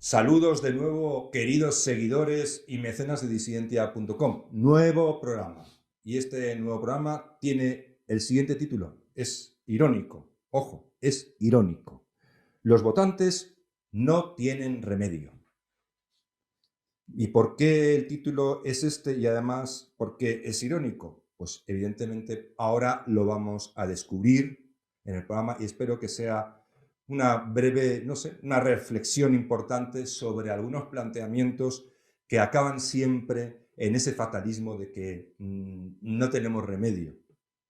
Saludos de nuevo, queridos seguidores y mecenas de disidentia.com. Nuevo programa. Y este nuevo programa tiene el siguiente título. Es irónico. Ojo, es irónico. Los votantes no tienen remedio. ¿Y por qué el título es este y además por qué es irónico? Pues evidentemente ahora lo vamos a descubrir en el programa y espero que sea una breve, no sé, una reflexión importante sobre algunos planteamientos que acaban siempre en ese fatalismo de que no tenemos remedio.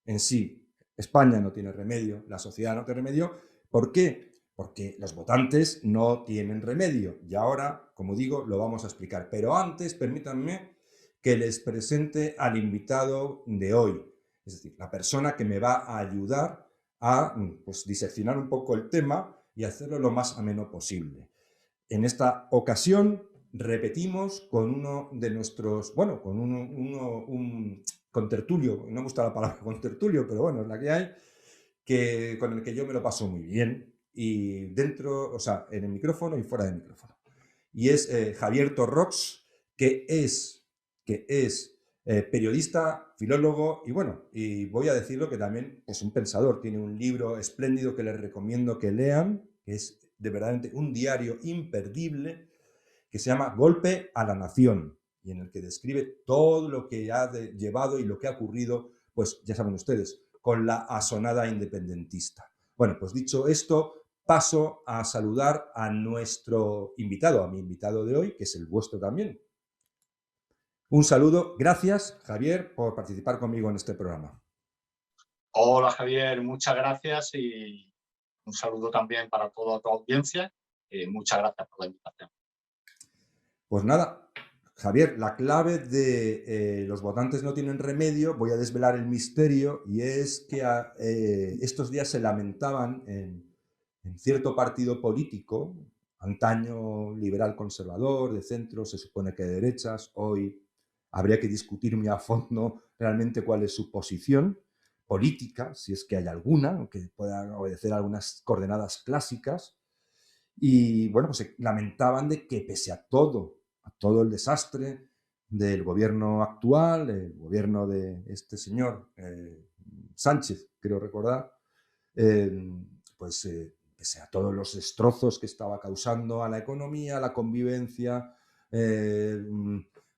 En sí, España no tiene remedio, la sociedad no tiene remedio. ¿Por qué? Porque los votantes no tienen remedio. Y ahora, como digo, lo vamos a explicar. Pero antes, permítanme que les presente al invitado de hoy. Es decir, la persona que me va a ayudar a pues, diseccionar un poco el tema y hacerlo lo más ameno posible. En esta ocasión repetimos con uno de nuestros, bueno, con un contertulio, no me gusta la palabra contertulio, pero bueno, es la que hay, con el que yo me lo paso muy bien, y dentro, o sea, en el micrófono y fuera del micrófono. Y es Javier Torrox, que es periodista, filólogo y bueno, y voy a decirlo que también es un pensador. Tiene un libro espléndido que les recomiendo que lean, que es de verdaderamente un diario imperdible, que se llama Golpe a la Nación, y en el que describe todo lo que ha llevado y lo que ha ocurrido, pues ya saben ustedes, con la asonada independentista. Bueno, pues dicho esto, paso a saludar a nuestro invitado, a mi invitado de hoy, que es el vuestro también. Un saludo, gracias Javier por participar conmigo en este programa. Hola Javier, muchas gracias y un saludo también para toda tu audiencia. Muchas gracias por la invitación. Pues nada, Javier, la clave de los votantes no tienen remedio, voy a desvelar el misterio, y es que estos días se lamentaban en cierto partido político, antaño liberal conservador, de centro, se supone que de derechas, hoy habría que discutir muy a fondo realmente cuál es su posición política, si es que hay alguna, que pueda obedecer a algunas coordenadas clásicas. Y bueno, pues se lamentaban de que pese a todo el desastre del gobierno actual, el gobierno de este señor Sánchez, creo recordar, pese a todos los destrozos que estaba causando a la economía, a la convivencia,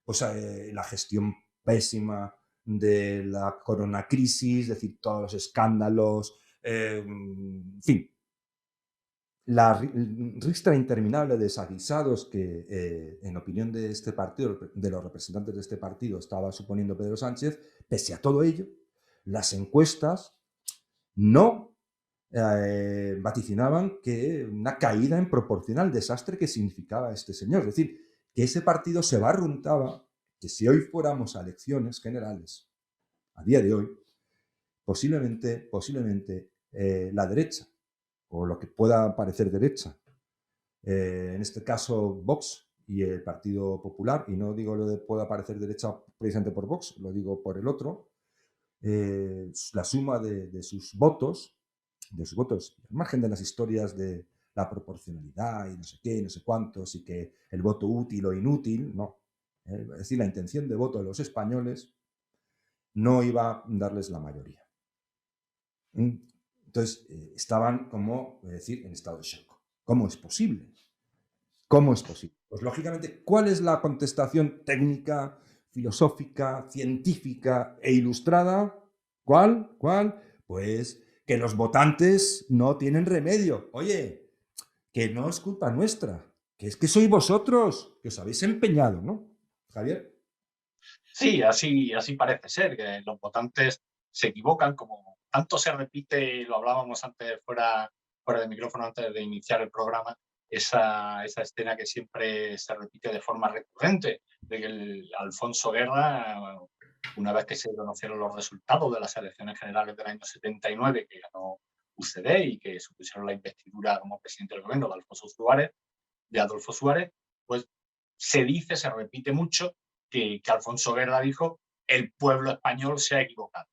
la gestión pésima de la coronacrisis, es decir, todos los escándalos, en fin, la ristra interminable de desaguisados que, en opinión de este partido, de los representantes de este partido, estaba suponiendo Pedro Sánchez. Pese a todo ello, las encuestas no vaticinaban que una caída en proporción al desastre que significaba este señor. Es decir, que ese partido se barruntaba, que si hoy fuéramos a elecciones generales, a día de hoy, posiblemente la derecha, o lo que pueda parecer derecha, en este caso Vox y el Partido Popular, y no digo lo de pueda parecer derecha precisamente por Vox, lo digo por el otro, la suma de sus votos, al margen de las historias de la proporcionalidad y no sé qué, no sé cuántos, y que el voto útil o inútil, no. Es decir, la intención de voto de los españoles no iba a darles la mayoría. Entonces, estaban, como decir, en estado de shock. ¿Cómo es posible? ¿Cómo es posible? Pues lógicamente, ¿cuál es la contestación técnica, filosófica, científica e ilustrada? ¿Cuál? ¿Cuál? Pues que los votantes no tienen remedio. Oye, que no es culpa nuestra, que es que sois vosotros, que os habéis empeñado, ¿no? Javier. Sí, así parece ser, que los votantes se equivocan, como tanto se repite, lo hablábamos antes fuera de micrófono, antes de iniciar el programa, esa escena que siempre se repite de forma recurrente, de que el Alfonso Guerra, una vez que se conocieron los resultados de las elecciones generales del año 79, que ganó UCD y que supusieron la investidura como presidente del gobierno de Adolfo Suárez, pues se repite mucho que Alfonso Guerra dijo: el pueblo español se ha equivocado.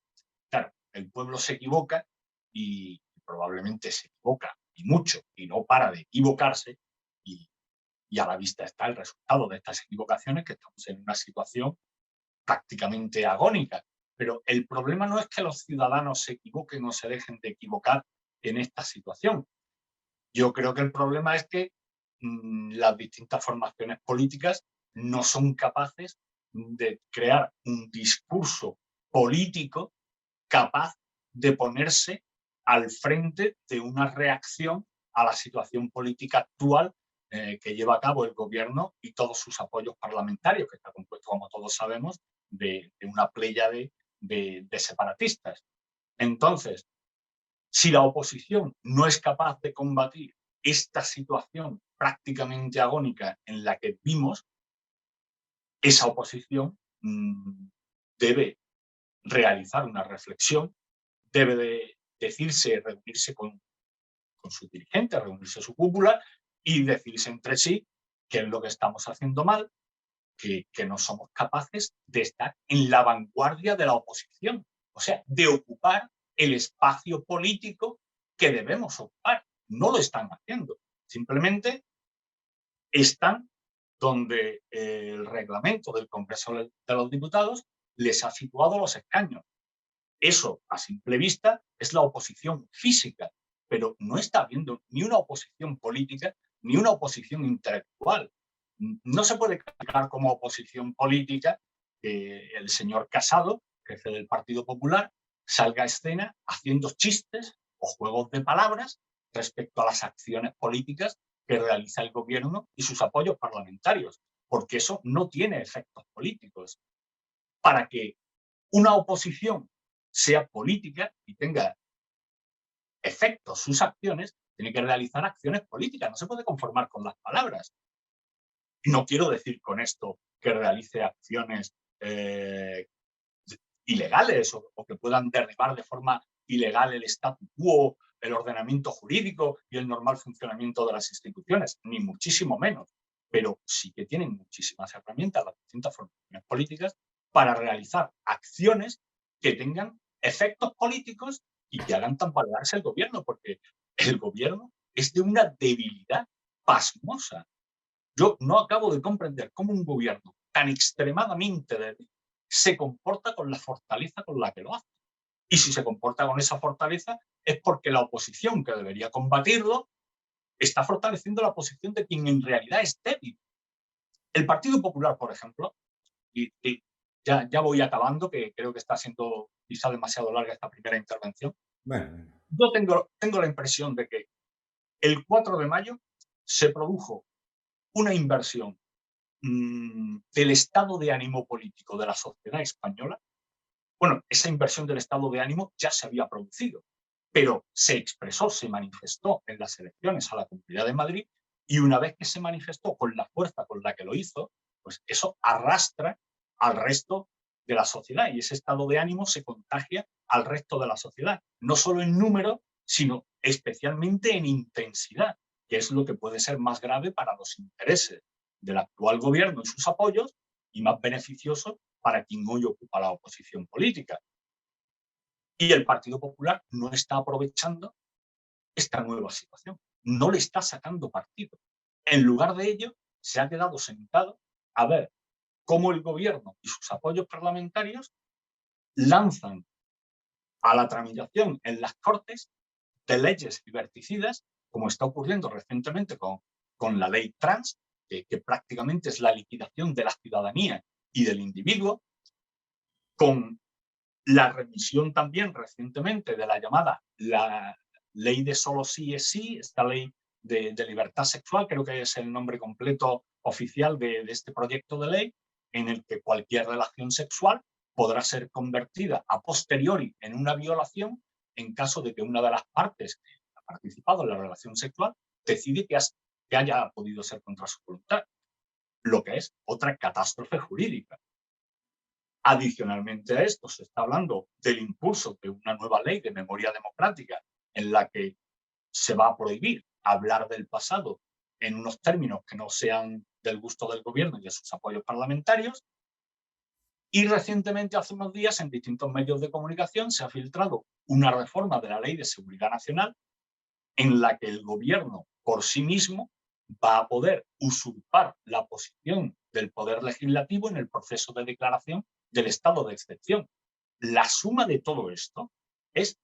Claro, el pueblo se equivoca y probablemente se equivoca y mucho y no para de equivocarse, y, Y a la vista está el resultado de estas equivocaciones, que estamos en una situación prácticamente agónica. Pero el problema no es que los ciudadanos se equivoquen o se dejen de equivocar en esta situación. Yo creo que el problema es que las distintas formaciones políticas no son capaces de crear un discurso político capaz de ponerse al frente de una reacción a la situación política actual que lleva a cabo el gobierno y todos sus apoyos parlamentarios, que está compuesto, como todos sabemos, de una pléyade de separatistas. Entonces, si la oposición no es capaz de combatir esta situación prácticamente agónica en la que vimos, esa oposición debe realizar una reflexión, debe de decirse, reunirse con sus dirigentes, reunirse su cúpula y decirse entre sí qué es lo que estamos haciendo mal, que no somos capaces de estar en la vanguardia de la oposición, o sea, de ocupar el espacio político que debemos ocupar. No lo están haciendo, simplemente están donde el reglamento del Congreso de los Diputados les ha situado los escaños. Eso, a simple vista, es la oposición física, pero no está habiendo ni una oposición política ni una oposición intelectual. No se puede calificar como oposición política que el señor Casado, jefe del Partido Popular, salga a escena haciendo chistes o juegos de palabras respecto a las acciones políticas que realiza el gobierno y sus apoyos parlamentarios, porque eso no tiene efectos políticos. Para que una oposición sea política y tenga efectos sus acciones, tiene que realizar acciones políticas, no se puede conformar con las palabras. No quiero decir con esto que realice acciones ilegales o que puedan derribar de forma ilegal el statu quo, el ordenamiento jurídico y el normal funcionamiento de las instituciones, ni muchísimo menos. Pero sí que tienen muchísimas herramientas las distintas formaciones políticas para realizar acciones que tengan efectos políticos y que hagan tambalearse el gobierno, porque el gobierno es de una debilidad pasmosa. Yo no acabo de comprender cómo un gobierno tan extremadamente débil se comporta con la fortaleza con la que lo hace. Y si se comporta con esa fortaleza es porque la oposición que debería combatirlo está fortaleciendo la posición de quien en realidad es débil. El Partido Popular, por ejemplo, y ya voy acabando, que creo que está siendo quizá demasiado larga esta primera intervención. Bueno, Yo tengo la impresión de que el 4 de mayo se produjo una inversión del estado de ánimo político de la sociedad española. Bueno, esa inversión del estado de ánimo ya se había producido, pero se expresó, se manifestó en las elecciones a la Comunidad de Madrid, y una vez que se manifestó con la fuerza con la que lo hizo, pues eso arrastra al resto de la sociedad y ese estado de ánimo se contagia al resto de la sociedad, no solo en número, sino especialmente en intensidad, que es lo que puede ser más grave para los intereses del actual gobierno y sus apoyos y más beneficioso para quien hoy ocupa la oposición política. Y el Partido Popular no está aprovechando esta nueva situación, no le está sacando partido. En lugar de ello, se ha quedado sentado a ver cómo el gobierno y sus apoyos parlamentarios lanzan a la tramitación en las Cortes de leyes liberticidas, como está ocurriendo recientemente con la ley trans, que prácticamente es la liquidación de la ciudadanía y del individuo, con la revisión también recientemente de la llamada la ley de solo sí es sí, esta ley de libertad sexual, creo que es el nombre completo oficial de este proyecto de ley, en el que cualquier relación sexual podrá ser convertida a posteriori en una violación en caso de que una de las partes que ha participado en la relación sexual decide que haya podido ser contra su voluntad, lo que es otra catástrofe jurídica. Adicionalmente a esto, se está hablando del impulso de una nueva ley de memoria democrática en la que se va a prohibir hablar del pasado en unos términos que no sean del gusto del gobierno y de sus apoyos parlamentarios. Y recientemente, hace unos días, en distintos medios de comunicación se ha filtrado una reforma de la Ley de Seguridad Nacional en la que el gobierno, por sí mismo, va a poder usurpar la posición del poder legislativo en el proceso de declaración del estado de excepción. La suma de todo esto es,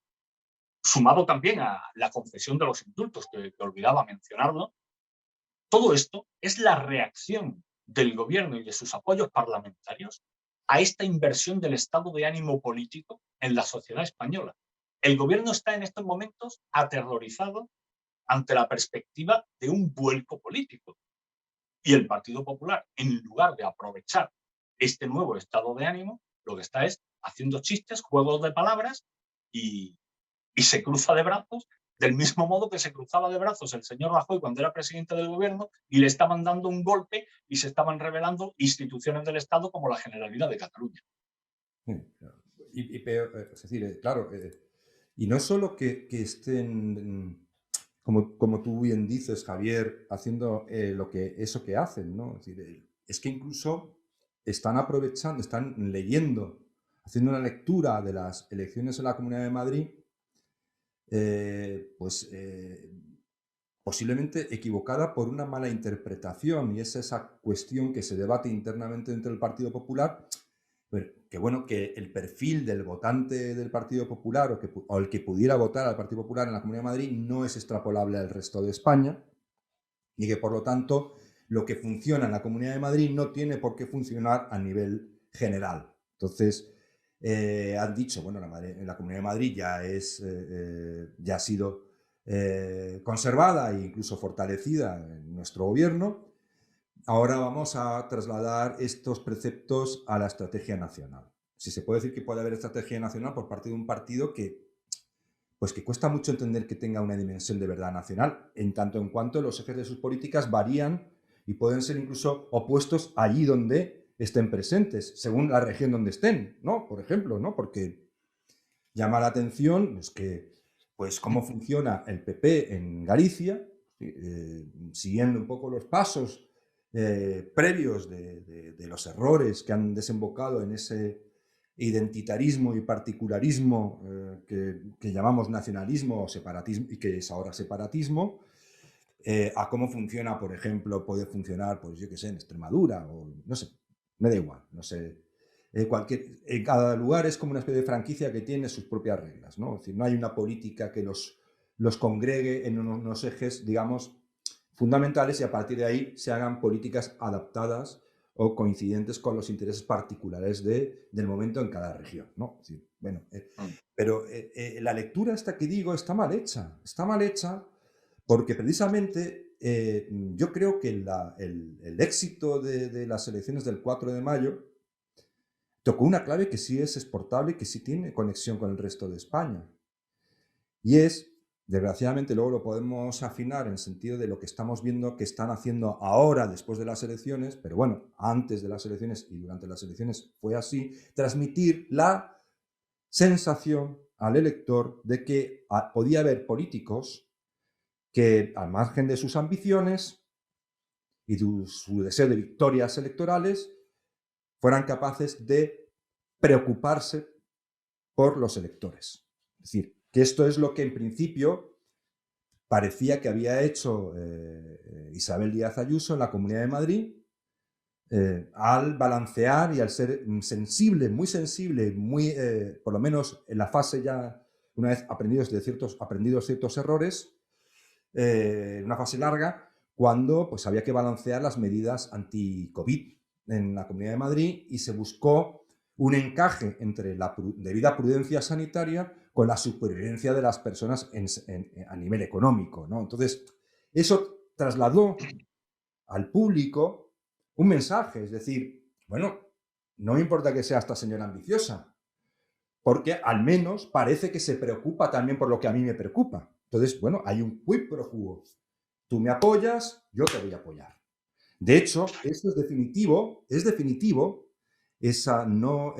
sumado también a la concesión de los indultos, que olvidaba mencionarlo, todo esto es la reacción del gobierno y de sus apoyos parlamentarios a esta inversión del estado de ánimo político en la sociedad española. El gobierno está en estos momentos aterrorizado ante la perspectiva de un vuelco político. Y el Partido Popular, en lugar de aprovechar este nuevo estado de ánimo, lo que está es haciendo chistes, juegos de palabras y se cruza de brazos del mismo modo que se cruzaba de brazos el señor Rajoy cuando era presidente del gobierno y le estaban dando un golpe y se estaban revelando instituciones del Estado como la Generalidad de Cataluña. Y peor, es decir, claro, y no solo que estén, como tú bien dices, Javier, haciendo eso que hacen, ¿no? Es decir, es que incluso están aprovechando, están leyendo, haciendo una lectura de las elecciones en la Comunidad de Madrid, posiblemente equivocada por una mala interpretación, y es esa cuestión que se debate internamente dentro del Partido Popular, que bueno, que el perfil del votante del Partido Popular o el que pudiera votar al Partido Popular en la Comunidad de Madrid no es extrapolable al resto de España, y que por lo tanto lo que funciona en la Comunidad de Madrid no tiene por qué funcionar a nivel general. Entonces, han dicho, bueno, la Comunidad de Madrid ya ha sido conservada e incluso fortalecida en nuestro gobierno. Ahora vamos a trasladar estos preceptos a la estrategia nacional. Si se puede decir que puede haber estrategia nacional por parte de un partido que cuesta mucho entender que tenga una dimensión de verdad nacional, en tanto en cuanto los ejes de sus políticas varían y pueden ser incluso opuestos allí donde estén presentes, según la región donde estén, ¿no? Por ejemplo, ¿no? Porque llama la atención cómo funciona el PP en Galicia, siguiendo un poco los pasos previos de los errores que han desembocado en ese identitarismo y particularismo que llamamos nacionalismo o separatismo, y que es ahora separatismo, a cómo funciona, por ejemplo, puede funcionar, pues yo qué sé, en Extremadura, o no sé, me da igual, no sé. En cada lugar es como una especie de franquicia que tiene sus propias reglas, ¿no? Es decir, no hay una política que los congregue en unos ejes, digamos, fundamentales, y a partir de ahí se hagan políticas adaptadas o coincidentes con los intereses particulares del momento en cada región, ¿no? Es decir, bueno, pero la lectura esta que digo está mal hecha porque precisamente yo creo que el éxito de las elecciones del 4 de mayo tocó una clave que sí es exportable y que sí tiene conexión con el resto de España. Y es, desgraciadamente, luego lo podemos afinar en el sentido de lo que estamos viendo que están haciendo ahora, después de las elecciones, pero bueno, antes de las elecciones y durante las elecciones fue así, transmitir la sensación al elector de que podía haber políticos que, al margen de sus ambiciones y de su deseo de victorias electorales, fueran capaces de preocuparse por los electores. Es decir, que esto es lo que en principio parecía que había hecho Isabel Díaz Ayuso en la Comunidad de Madrid, al balancear y al ser sensible, muy, por lo menos en la fase ya, una vez aprendidos ciertos errores, una fase larga, cuando pues, había que balancear las medidas anti-COVID en la Comunidad de Madrid, y se buscó un encaje entre la debida prudencia sanitaria con la supervivencia de las personas a nivel económico, ¿no? Entonces, eso trasladó al público un mensaje, es decir, bueno, no me importa que sea esta señora ambiciosa, porque al menos parece que se preocupa también por lo que a mí me preocupa. Entonces, bueno, hay un quid pro quo. Tú me apoyas, yo te voy a apoyar. De hecho, esto es definitivo, esa no,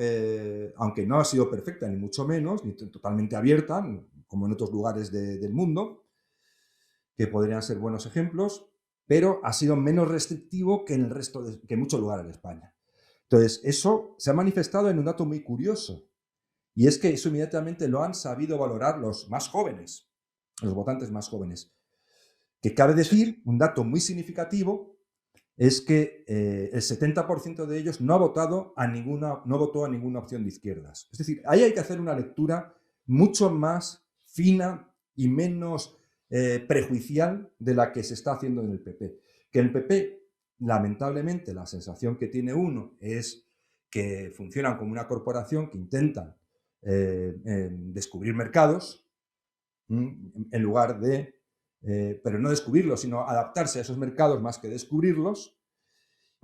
aunque no ha sido perfecta, ni mucho menos, ni totalmente abierta, como en otros lugares del mundo, que podrían ser buenos ejemplos, pero ha sido menos restrictivo que en que en muchos lugares de España. Entonces, eso se ha manifestado en un dato muy curioso, y es que eso inmediatamente lo han sabido valorar los más jóvenes, los votantes más jóvenes. Que cabe decir, un dato muy significativo, es que el 70% de ellos no votó a ninguna opción de izquierdas. Es decir, ahí hay que hacer una lectura mucho más fina y menos prejuicial de la que se está haciendo en el PP. Que el PP, lamentablemente, la sensación que tiene uno es que funcionan como una corporación que intenta descubrir mercados en lugar de pero no descubrirlos, sino adaptarse a esos mercados más que descubrirlos,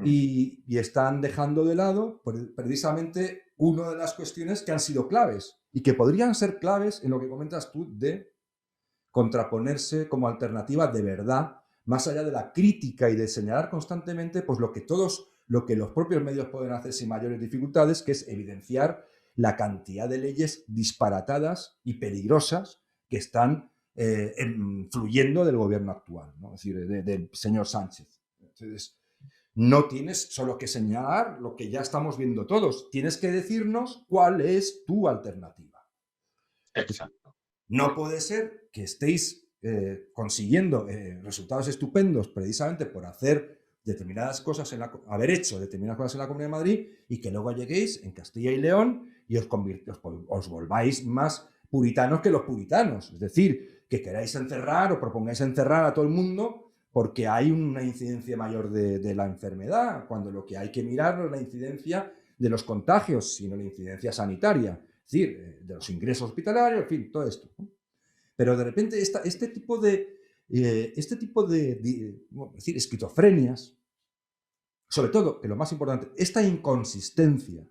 y están dejando de lado precisamente una de las cuestiones que han sido claves y que podrían ser claves en lo que comentas tú de contraponerse como alternativa de verdad, más allá de la crítica y de señalar constantemente pues lo que los propios medios pueden hacer sin mayores dificultades, que es evidenciar la cantidad de leyes disparatadas y peligrosas que están fluyendo del gobierno actual, ¿no? Es decir, del señor Sánchez. Entonces, no tienes solo que señalar lo que ya estamos viendo todos, tienes que decirnos cuál es tu alternativa. Exacto. No puede ser que estéis consiguiendo resultados estupendos precisamente por hacer determinadas cosas haber hecho determinadas cosas en la Comunidad de Madrid y que luego lleguéis en Castilla y León y os volváis más puritanos que los puritanos. Es decir, que queráis encerrar o propongáis encerrar a todo el mundo porque hay una incidencia mayor de la enfermedad, cuando lo que hay que mirar no es la incidencia de los contagios, sino la incidencia sanitaria, es decir, de los ingresos hospitalarios, en fin, todo esto. Pero de repente este tipo de esquizofrenias, sobre todo, que lo más importante, esta inconsistencia,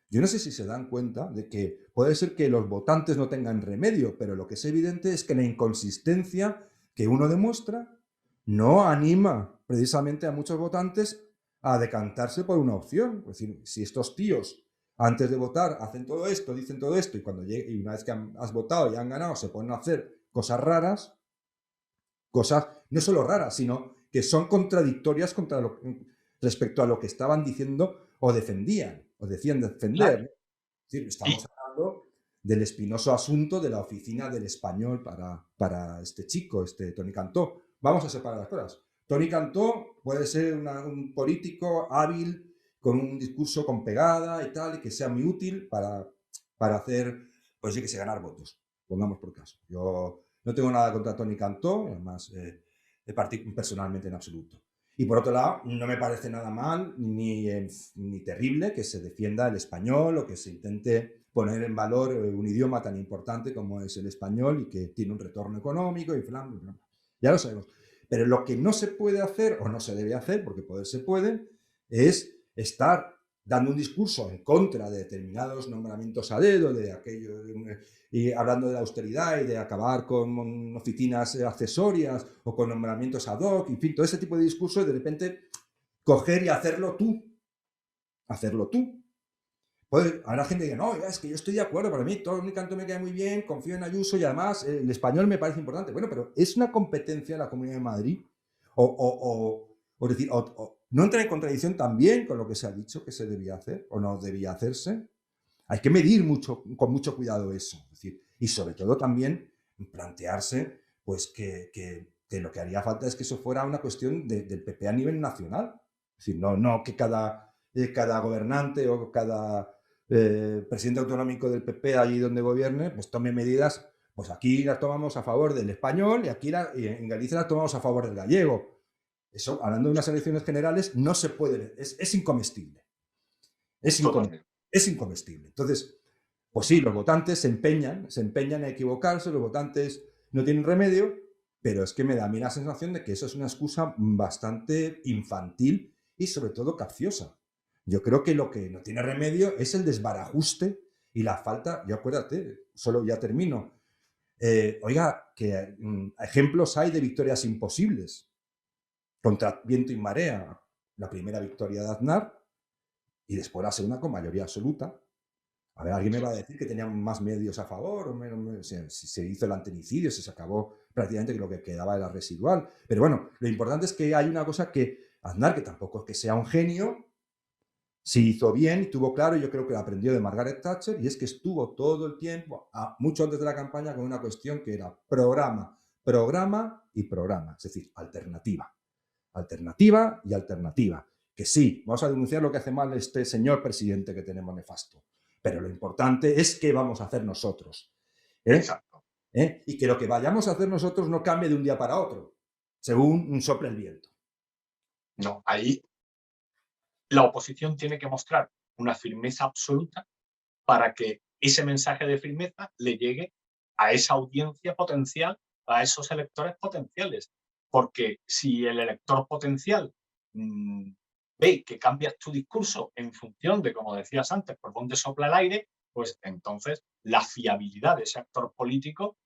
yo no sé si se dan cuenta de que puede ser que los votantes no tengan remedio, pero lo que es evidente es que la inconsistencia que uno demuestra no anima precisamente a muchos votantes a decantarse por una opción. Es decir, si estos tíos antes de votar hacen todo esto, dicen todo esto, y una vez que has votado y han ganado se ponen a hacer cosas raras, cosas no solo raras, sino que son contradictorias respecto a lo que estaban diciendo o defendían, o decían defender. Claro. Es decir, estamos hablando del espinoso asunto de la oficina del español para este chico, Toni Cantó. Vamos a separar las cosas. Toni Cantó puede ser un político hábil, con un discurso con pegada y tal, y que sea muy útil para hacer, pues sí que sé, ganar votos, pongamos por caso. Yo no tengo nada contra Toni Cantó, además, personalmente en absoluto. Y por otro lado, no me parece nada mal ni terrible que se defienda el español o que se intente poner en valor un idioma tan importante como es el español y que tiene un retorno económico y bla. Ya lo sabemos. Pero lo que no se puede hacer o no se debe hacer, porque poder se puede, es estar dando un discurso en contra de determinados nombramientos a dedo, de aquello, y hablando de la austeridad y de acabar con oficinas accesorias o con nombramientos ad hoc, en fin, todo ese tipo de discurso, y de repente coger y hacerlo tú. Hacerlo tú. Pues habrá gente que diga, no, es que yo estoy de acuerdo, para mí todo el canto me cae muy bien, confío en Ayuso y además el español me parece importante. Bueno, pero ¿es una competencia de la Comunidad de Madrid? ¿No entra en contradicción también con lo que se ha dicho que se debía hacer o no debía hacerse? Hay que medir con mucho cuidado eso. Es decir, y sobre todo también plantearse pues, que lo que haría falta es que eso fuera una cuestión del PP a nivel nacional. Es decir, no que cada gobernante o cada presidente autonómico del PP allí donde gobierne, pues tome medidas, pues aquí las tomamos a favor del español y aquí en Galicia las tomamos a favor del gallego. Eso, hablando de unas elecciones generales, no se puede, es incomestible. Es incomestible. Entonces, pues sí, los votantes se empeñan a equivocarse, los votantes no tienen remedio, pero es que me da a mí la sensación de que eso es una excusa bastante infantil y sobre todo capciosa. Yo creo que lo que no tiene remedio es el desbarajuste y la falta, yo acuérdate, solo ya termino, oiga, que ejemplos hay de victorias imposibles contra viento y marea. La primera victoria de Aznar y después la segunda con mayoría absoluta. A ver, alguien me va a decir que tenían más medios a favor, o menos, si se hizo el antenicidio, si se acabó prácticamente lo que quedaba era residual. Pero bueno, lo importante es que hay una cosa que Aznar, que tampoco es que sea un genio, sí hizo bien y tuvo claro, y yo creo que lo aprendió de Margaret Thatcher, y es que estuvo todo el tiempo, mucho antes de la campaña, con una cuestión que era programa, programa y programa, es decir, alternativa. Alternativa y alternativa. Que sí, vamos a denunciar lo que hace mal este señor presidente que tenemos nefasto, pero lo importante es qué vamos a hacer nosotros. Exacto. Y que lo que vayamos a hacer nosotros no cambie de un día para otro, según sople el viento. No, ahí la oposición tiene que mostrar una firmeza absoluta para que ese mensaje de firmeza le llegue a esa audiencia potencial, a esos electores potenciales. Porque si el elector potencial ve que cambias tu discurso en función de, como decías antes, por dónde sopla el aire, pues entonces la fiabilidad de ese actor político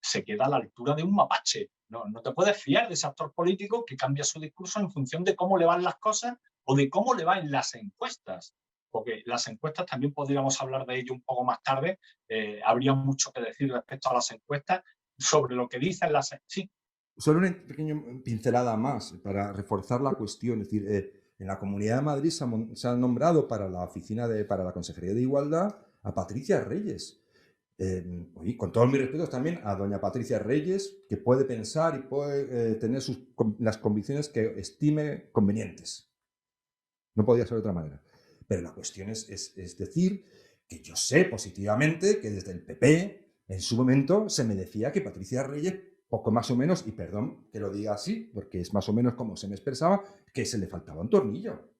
se queda a la altura de un mapache. No te puedes fiar de ese actor político que cambia su discurso en función de cómo le van las cosas o de cómo le va en las encuestas. Porque las encuestas también podríamos hablar de ello un poco más tarde. Habría mucho que decir respecto a las encuestas sobre lo que dicen las... Sí. Solo una pequeña pincelada más para reforzar la cuestión. Es decir, en la Comunidad de Madrid se ha nombrado para la oficina para la Consejería de Igualdad a Patricia Reyes. Y con todos mis respetos también a doña Patricia Reyes, que puede pensar y puede tener las convicciones que estime convenientes. No podía ser de otra manera. Pero la cuestión es decir que yo sé positivamente que desde el PP en su momento se me decía que Patricia Reyes, poco más o menos, y perdón que lo diga así, porque es más o menos como se me expresaba, que se le faltaba un tornillo.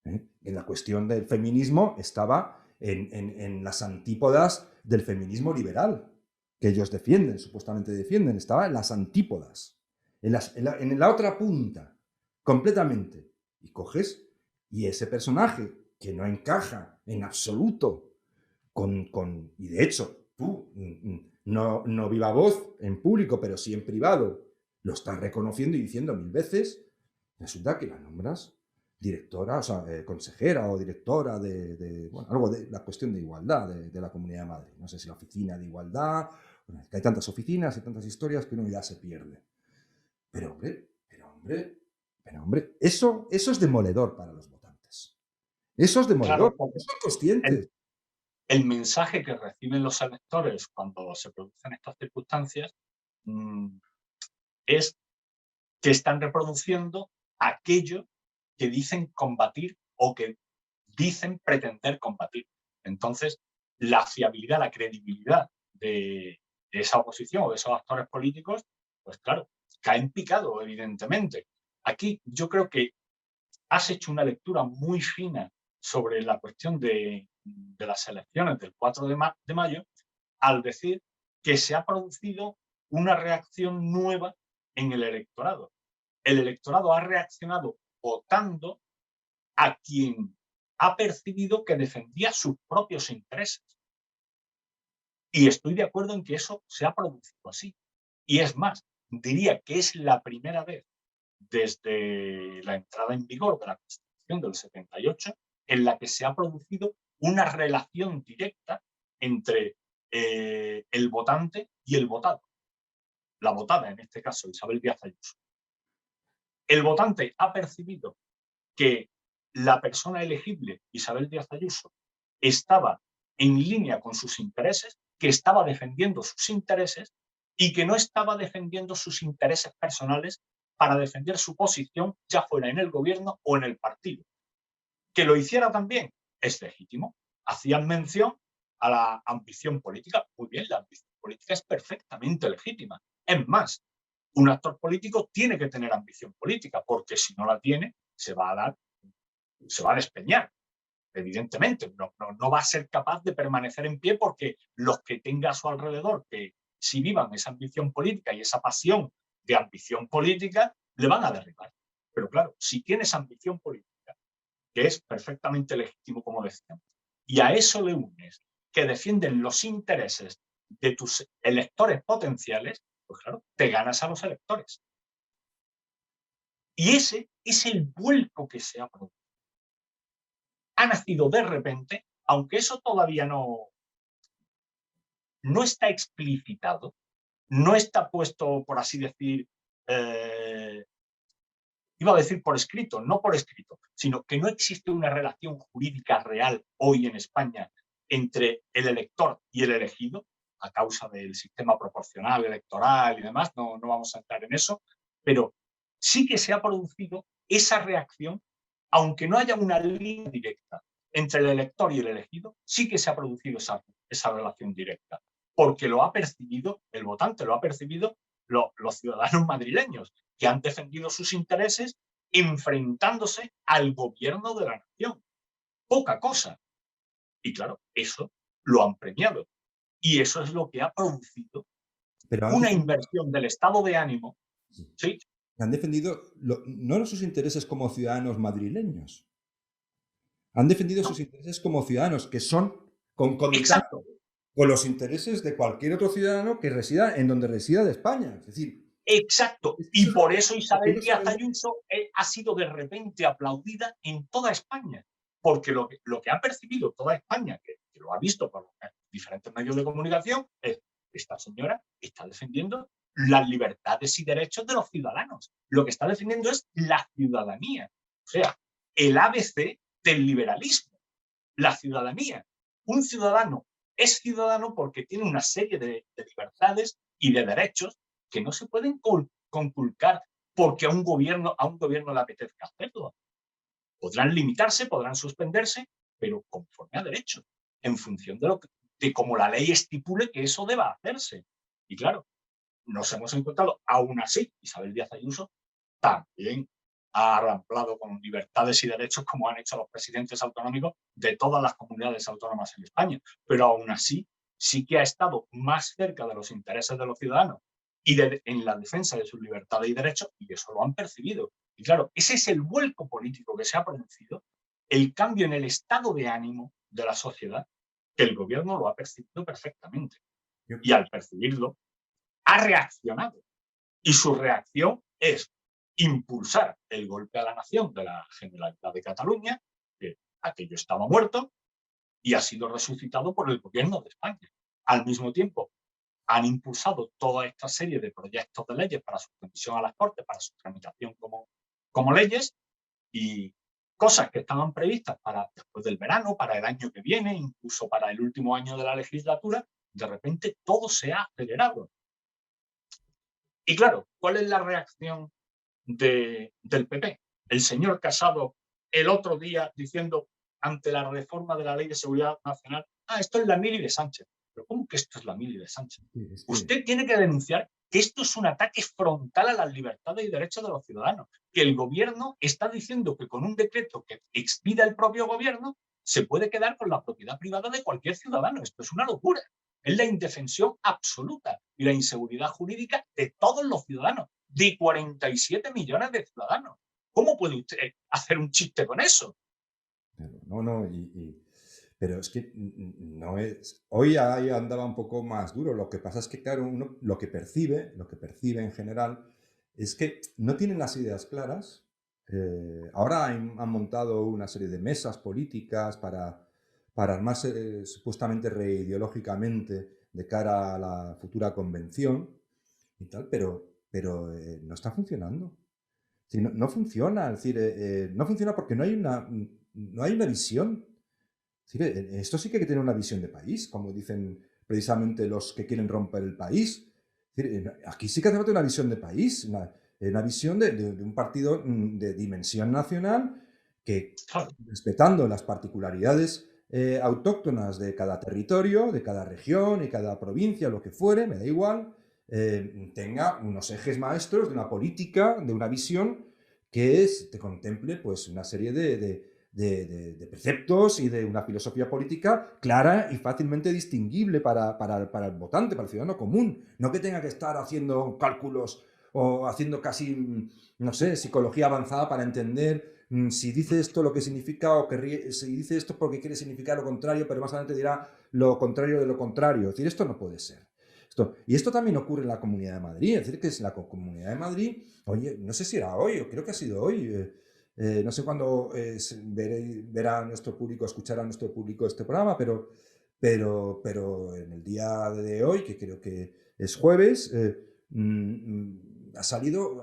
En la cuestión del feminismo estaba en las antípodas del feminismo liberal, que ellos defienden, supuestamente defienden, estaba en las antípodas, en la otra punta, completamente. Y coges, y ese personaje que no encaja en absoluto y de hecho, tú, no viva voz en público, pero sí en privado, lo estás reconociendo y diciendo 1000 veces, resulta que la nombras directora, o sea, consejera o directora bueno, algo de la cuestión de igualdad de la Comunidad de Madrid. No sé si la oficina de igualdad, bueno, que hay tantas oficinas y tantas historias que uno ya se pierde. Pero hombre, eso es demoledor para los votantes. Eso es demoledor, Claro, no son conscientes. el mensaje que reciben los electores cuando se producen estas circunstancias es que están reproduciendo aquello que dicen combatir o que dicen pretender combatir. Entonces, la fiabilidad, la credibilidad de esa oposición o de esos actores políticos, pues claro, cae en picado, evidentemente. Aquí yo creo que has hecho una lectura muy fina sobre la cuestión de las elecciones del 4 de mayo al decir que se ha producido una reacción nueva en el electorado. El electorado ha reaccionado votando a quien ha percibido que defendía sus propios intereses. Y estoy de acuerdo en que eso se ha producido así. Y es más, diría que es la primera vez desde la entrada en vigor de la Constitución del 78 en la que se ha producido una relación directa entre el votante y el votado. La votada, en este caso, Isabel Díaz Ayuso. El votante ha percibido que la persona elegible, Isabel Díaz Ayuso, estaba en línea con sus intereses, que estaba defendiendo sus intereses y que no estaba defendiendo sus intereses personales para defender su posición, ya fuera en el gobierno o en el partido. Que lo hiciera también es legítimo. Hacían mención a la ambición política. Muy bien, la ambición política es perfectamente legítima. Es más, un actor político tiene que tener ambición política, porque si no la tiene, se va a despeñar, evidentemente. No va a ser capaz de permanecer en pie porque los que tenga a su alrededor, que si vivan esa ambición política y esa pasión de ambición política, le van a derribar. Pero claro, si tienes ambición política, que es perfectamente legítimo, como decíamos, y a eso le unes que defienden los intereses de tus electores potenciales, pues claro, te ganas a los electores. Y ese es el vuelco que se ha producido. Ha nacido de repente, aunque eso todavía no está explicitado, no está puesto, por así decir, iba a decir por escrito, no por escrito, sino que no existe una relación jurídica real hoy en España entre el elector y el elegido. a causa del sistema proporcional electoral y demás, no vamos a entrar en eso, pero sí que se ha producido esa reacción, aunque no haya una línea directa entre el elector y el elegido, sí que se ha producido esa relación directa, porque lo ha percibido, el votante lo ha percibido los ciudadanos madrileños, que han defendido sus intereses enfrentándose al gobierno de la nación. Poca cosa. Y claro, eso lo han premiado. Y eso es lo que ha producido Pero una inversión del estado de ánimo. ¿Sí? Han defendido no sus intereses como ciudadanos madrileños. Han defendido sus intereses como ciudadanos, que son concomitantes con los intereses de cualquier otro ciudadano que resida en donde resida de España. Es decir, exacto. es que Y eso por es eso lo que Isabel no Díaz sabemos. Ayuso ha sido de repente aplaudida en toda España. Porque lo que ha percibido toda España, que lo ha visto por diferentes medios de comunicación, es esta señora está defendiendo las libertades y derechos de los ciudadanos. Lo que está defendiendo es la ciudadanía. O sea, el ABC del liberalismo, la ciudadanía. Un ciudadano es ciudadano porque tiene una serie de libertades y de derechos que no se pueden conculcar porque a un gobierno le apetezca hacerlo. Podrán limitarse, podrán suspenderse, pero conforme a derecho, en función de cómo la ley estipule que eso deba hacerse. Y claro, nos hemos encontrado, aún así, Isabel Díaz Ayuso también ha arramplado con libertades y derechos como han hecho los presidentes autonómicos de todas las comunidades autónomas en España. Pero aún así, sí que ha estado más cerca de los intereses de los ciudadanos y en la defensa de sus libertades y derechos, y eso lo han percibido. Y claro, ese es el vuelco político que se ha producido, el cambio en el estado de ánimo de la sociedad, que el gobierno lo ha percibido perfectamente. Y al percibirlo, ha reaccionado. Y su reacción es impulsar el golpe a la nación de la Generalitat de Cataluña, que aquello estaba muerto y ha sido resucitado por el gobierno de España. Al mismo tiempo, han impulsado toda esta serie de proyectos de leyes para su remisión a las Cortes, para su tramitación como leyes, y cosas que estaban previstas para después del verano, para el año que viene, incluso para el último año de la legislatura, de repente todo se ha acelerado. Y claro, ¿cuál es la reacción del PP? El señor Casado el otro día diciendo ante la reforma de la Ley de Seguridad Nacional, esto es la mili de Sánchez. ¿Pero cómo que esto es la mili de Sánchez? Sí, es que... Usted tiene que denunciar que esto es un ataque frontal a las libertades y derechos de los ciudadanos, que el gobierno está diciendo que con un decreto que expida el propio gobierno se puede quedar con la propiedad privada de cualquier ciudadano. Esto es una locura. Es la indefensión absoluta y la inseguridad jurídica de todos los ciudadanos, de 47 millones de ciudadanos. ¿Cómo puede usted hacer un chiste con eso? No, pero es que no es... Hoy ahí andaba un poco más duro. Lo que pasa es que, claro, uno lo que percibe en general es que no tienen las ideas claras. Ahora han montado una serie de mesas políticas para armarse supuestamente reideológicamente de cara a la futura convención y tal, pero no está funcionando. Sí, no funciona, es decir, no funciona porque no hay una visión. Es decir, esto sí que hay que tener una visión de país, como dicen precisamente los que quieren romper el país. Es decir, aquí sí que hace falta una visión de país, una visión de un partido de dimensión nacional que, respetando las particularidades autóctonas de cada territorio, de cada región y cada provincia, lo que fuere, me da igual, tenga unos ejes maestros de una política, de una visión que te contemple pues, una serie de preceptos y de una filosofía política clara y fácilmente distinguible para el votante, para el ciudadano común. No que tenga que estar haciendo cálculos o haciendo casi, no sé, psicología avanzada para entender si dice esto lo que significa o si dice esto porque quiere significar lo contrario, pero más adelante dirá lo contrario de lo contrario. Es decir, esto no puede ser. Y esto también ocurre en la Comunidad de Madrid. Es decir, que es la Comunidad de Madrid, oye, no sé si era hoy, o creo que ha sido hoy, no sé cuándo verá nuestro público, escuchará nuestro público este programa, pero en el día de hoy, que creo que es jueves,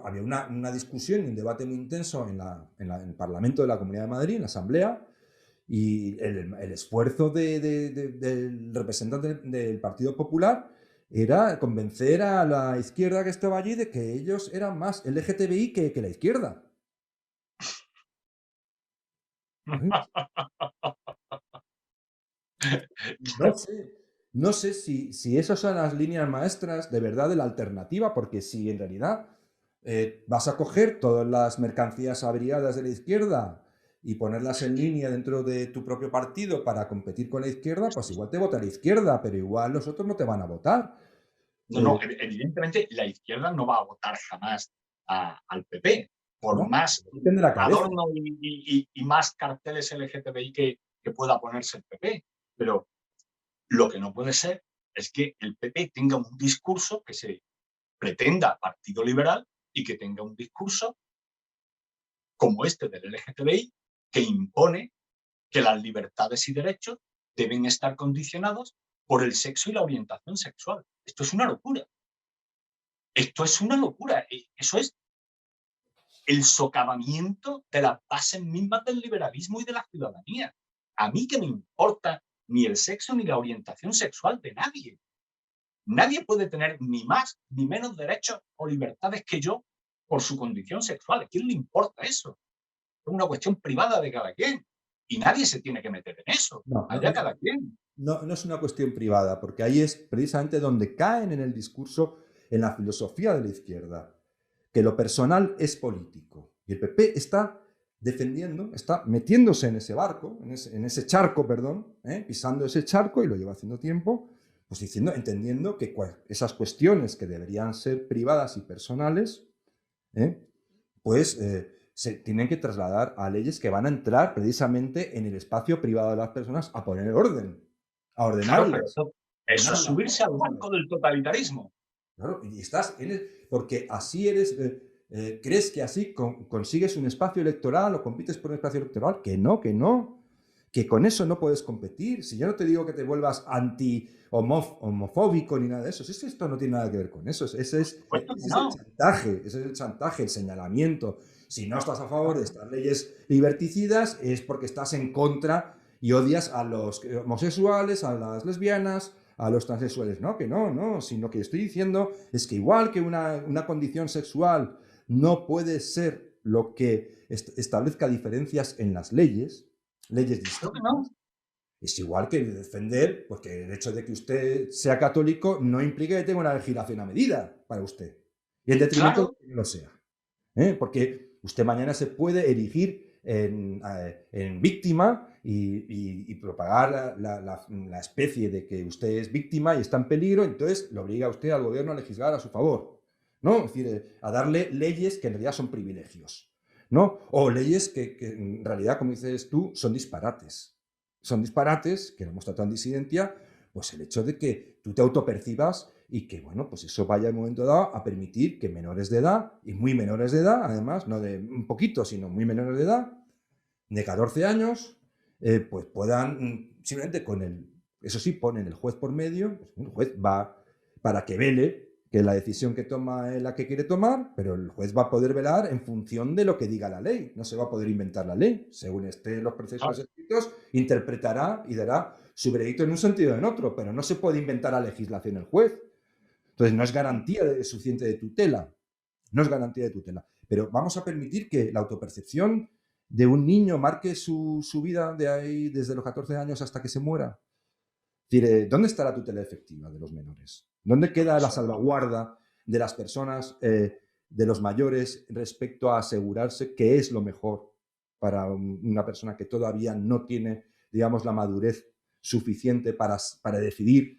había una discusión y un debate muy intenso en el Parlamento de la Comunidad de Madrid, en la Asamblea, Y el esfuerzo del representante del Partido Popular era convencer a la izquierda que estaba allí de que ellos eran más LGTBI que la izquierda. ¿Eh? No sé, no sé si esas son las líneas maestras de verdad de la alternativa, porque si en realidad vas a coger todas las mercancías averiadas de la izquierda y ponerlas en línea dentro de tu propio partido para competir con la izquierda, pues igual te vota la izquierda, pero igual los otros no te van a votar. No, no, evidentemente la izquierda no va a votar jamás al PP, por ¿No? más Quiten de la cabeza. adorno y más carteles LGTBI que pueda ponerse el PP. Pero lo que no puede ser es que el PP tenga un discurso que se pretenda partido liberal y que tenga un discurso como este del LGTBI que impone que las libertades y derechos deben estar condicionados por el sexo y la orientación sexual. Esto es una locura. Esto es una locura. Eso es el socavamiento de las bases mismas del liberalismo y de la ciudadanía. A mí que me importa ni el sexo ni la orientación sexual de nadie. Nadie puede tener ni más ni menos derechos o libertades que yo por su condición sexual. ¿A quién le importa eso? Es una cuestión privada de cada quien. Y nadie se tiene que meter en eso. No, no, Allá cada quien. no es una cuestión privada, porque ahí es precisamente donde caen en el discurso, en la filosofía de la izquierda, que lo personal es político. Y el PP está defendiendo, está metiéndose en ese barco, en ese charco, perdón, pisando ese charco, y lo lleva haciendo tiempo, pues diciendo, entendiendo que esas cuestiones que deberían ser privadas y personales, pues se tienen que trasladar a leyes que van a entrar precisamente en el espacio privado de las personas a poner orden, a Claro, pero ordenarlas. eso es Ordenarlas, subirse al barco del totalitarismo. claro, y porque así eres, crees que así consigues un espacio electoral o compites por un espacio electoral, que con eso no puedes competir. Si yo no te digo que te vuelvas homofóbico ni nada de eso, es que esto no tiene nada que ver con eso. Ese Por es, supuesto que no. el chantaje, el señalamiento. Si no estás a favor de estas leyes liberticidas es porque estás en contra y odias a los homosexuales, a las lesbianas, a los transexuales. No, que no, sino que estoy diciendo es que igual que una condición sexual no puede ser lo que establezca diferencias en las leyes Claro que no. distintas, es igual que defender, porque el hecho de que usted sea católico no implica que tenga una legislación a medida para usted, y en detrimento de Claro. que no lo sea. Porque usted mañana se puede erigir en víctima y propagar la especie de que usted es víctima y está en peligro, entonces le obliga a usted al gobierno a legislar a su favor, ¿no? Es decir, a darle leyes que en realidad son privilegios, ¿no? O leyes que en realidad, como dices tú, son disparates. Son disparates, que lo hemos tratado en disidencia, pues el hecho de que tú te autopercibas y que, bueno, pues eso vaya en un momento dado a permitir que menores de edad, y muy menores de edad, además, no de un poquito, sino muy menores de edad, de 14 años, pues puedan simplemente eso sí, ponen el juez por medio, pues el juez va para que vele que la decisión que toma es la que quiere tomar, pero el juez va a poder velar en función de lo que diga la ley, no se va a poder inventar la ley, según estén los procesos Claro. escritos, interpretará y dará su veredicto en un sentido o en otro, pero no se puede inventar la legislación el juez. Entonces, no es garantía suficiente de tutela. No es garantía de tutela. Pero vamos a permitir que la autopercepción de un niño marque su vida de ahí desde los 14 años hasta que se muera. Es decir, ¿dónde está la tutela efectiva de los menores? ¿Dónde queda la salvaguarda de las personas, de los mayores, respecto a asegurarse que es lo mejor para una persona que todavía no tiene, digamos, la madurez suficiente para decidir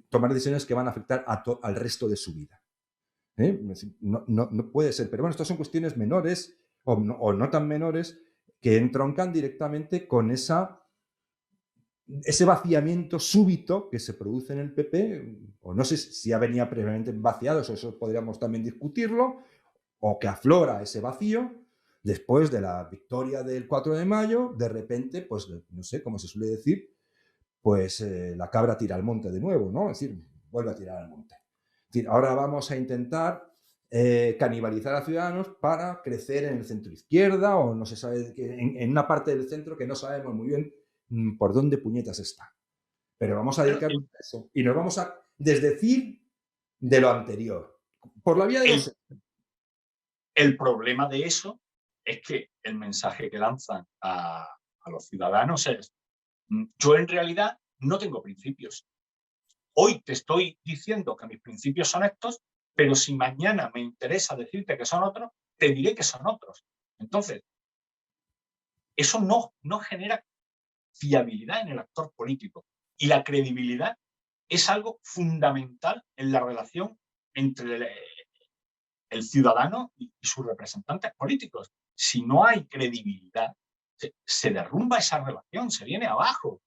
tomar decisiones que van a afectar al resto de su vida? No puede ser. Pero bueno, estas son cuestiones menores o no tan menores que entroncan directamente con ese vaciamiento súbito que se produce en el PP, o no sé si ya venía previamente vaciado, eso podríamos también discutirlo, o que aflora ese vacío después de la victoria del 4 de mayo, de repente, pues no sé, como se suele decir, pues la cabra tira al monte de nuevo, ¿no? Es decir, vuelve a tirar al monte. Es decir, ahora vamos a intentar canibalizar a Ciudadanos para crecer en el centro izquierda o no se sabe, en una parte del centro que no sabemos muy bien por dónde puñetas está. Pero vamos a Pero dedicarnos a eso y nos vamos a desdecir de lo anterior, por la vía de los... el problema de eso es que el mensaje que lanzan a los ciudadanos es: yo en realidad no tengo principios. Hoy te estoy diciendo que mis principios son estos, pero si mañana me interesa decirte que son otros, te diré que son otros. Entonces, eso no genera fiabilidad en el actor político. Y la credibilidad es algo fundamental en la relación entre el ciudadano y sus representantes políticos. Si no hay credibilidad, se derrumba esa relación, se viene abajo.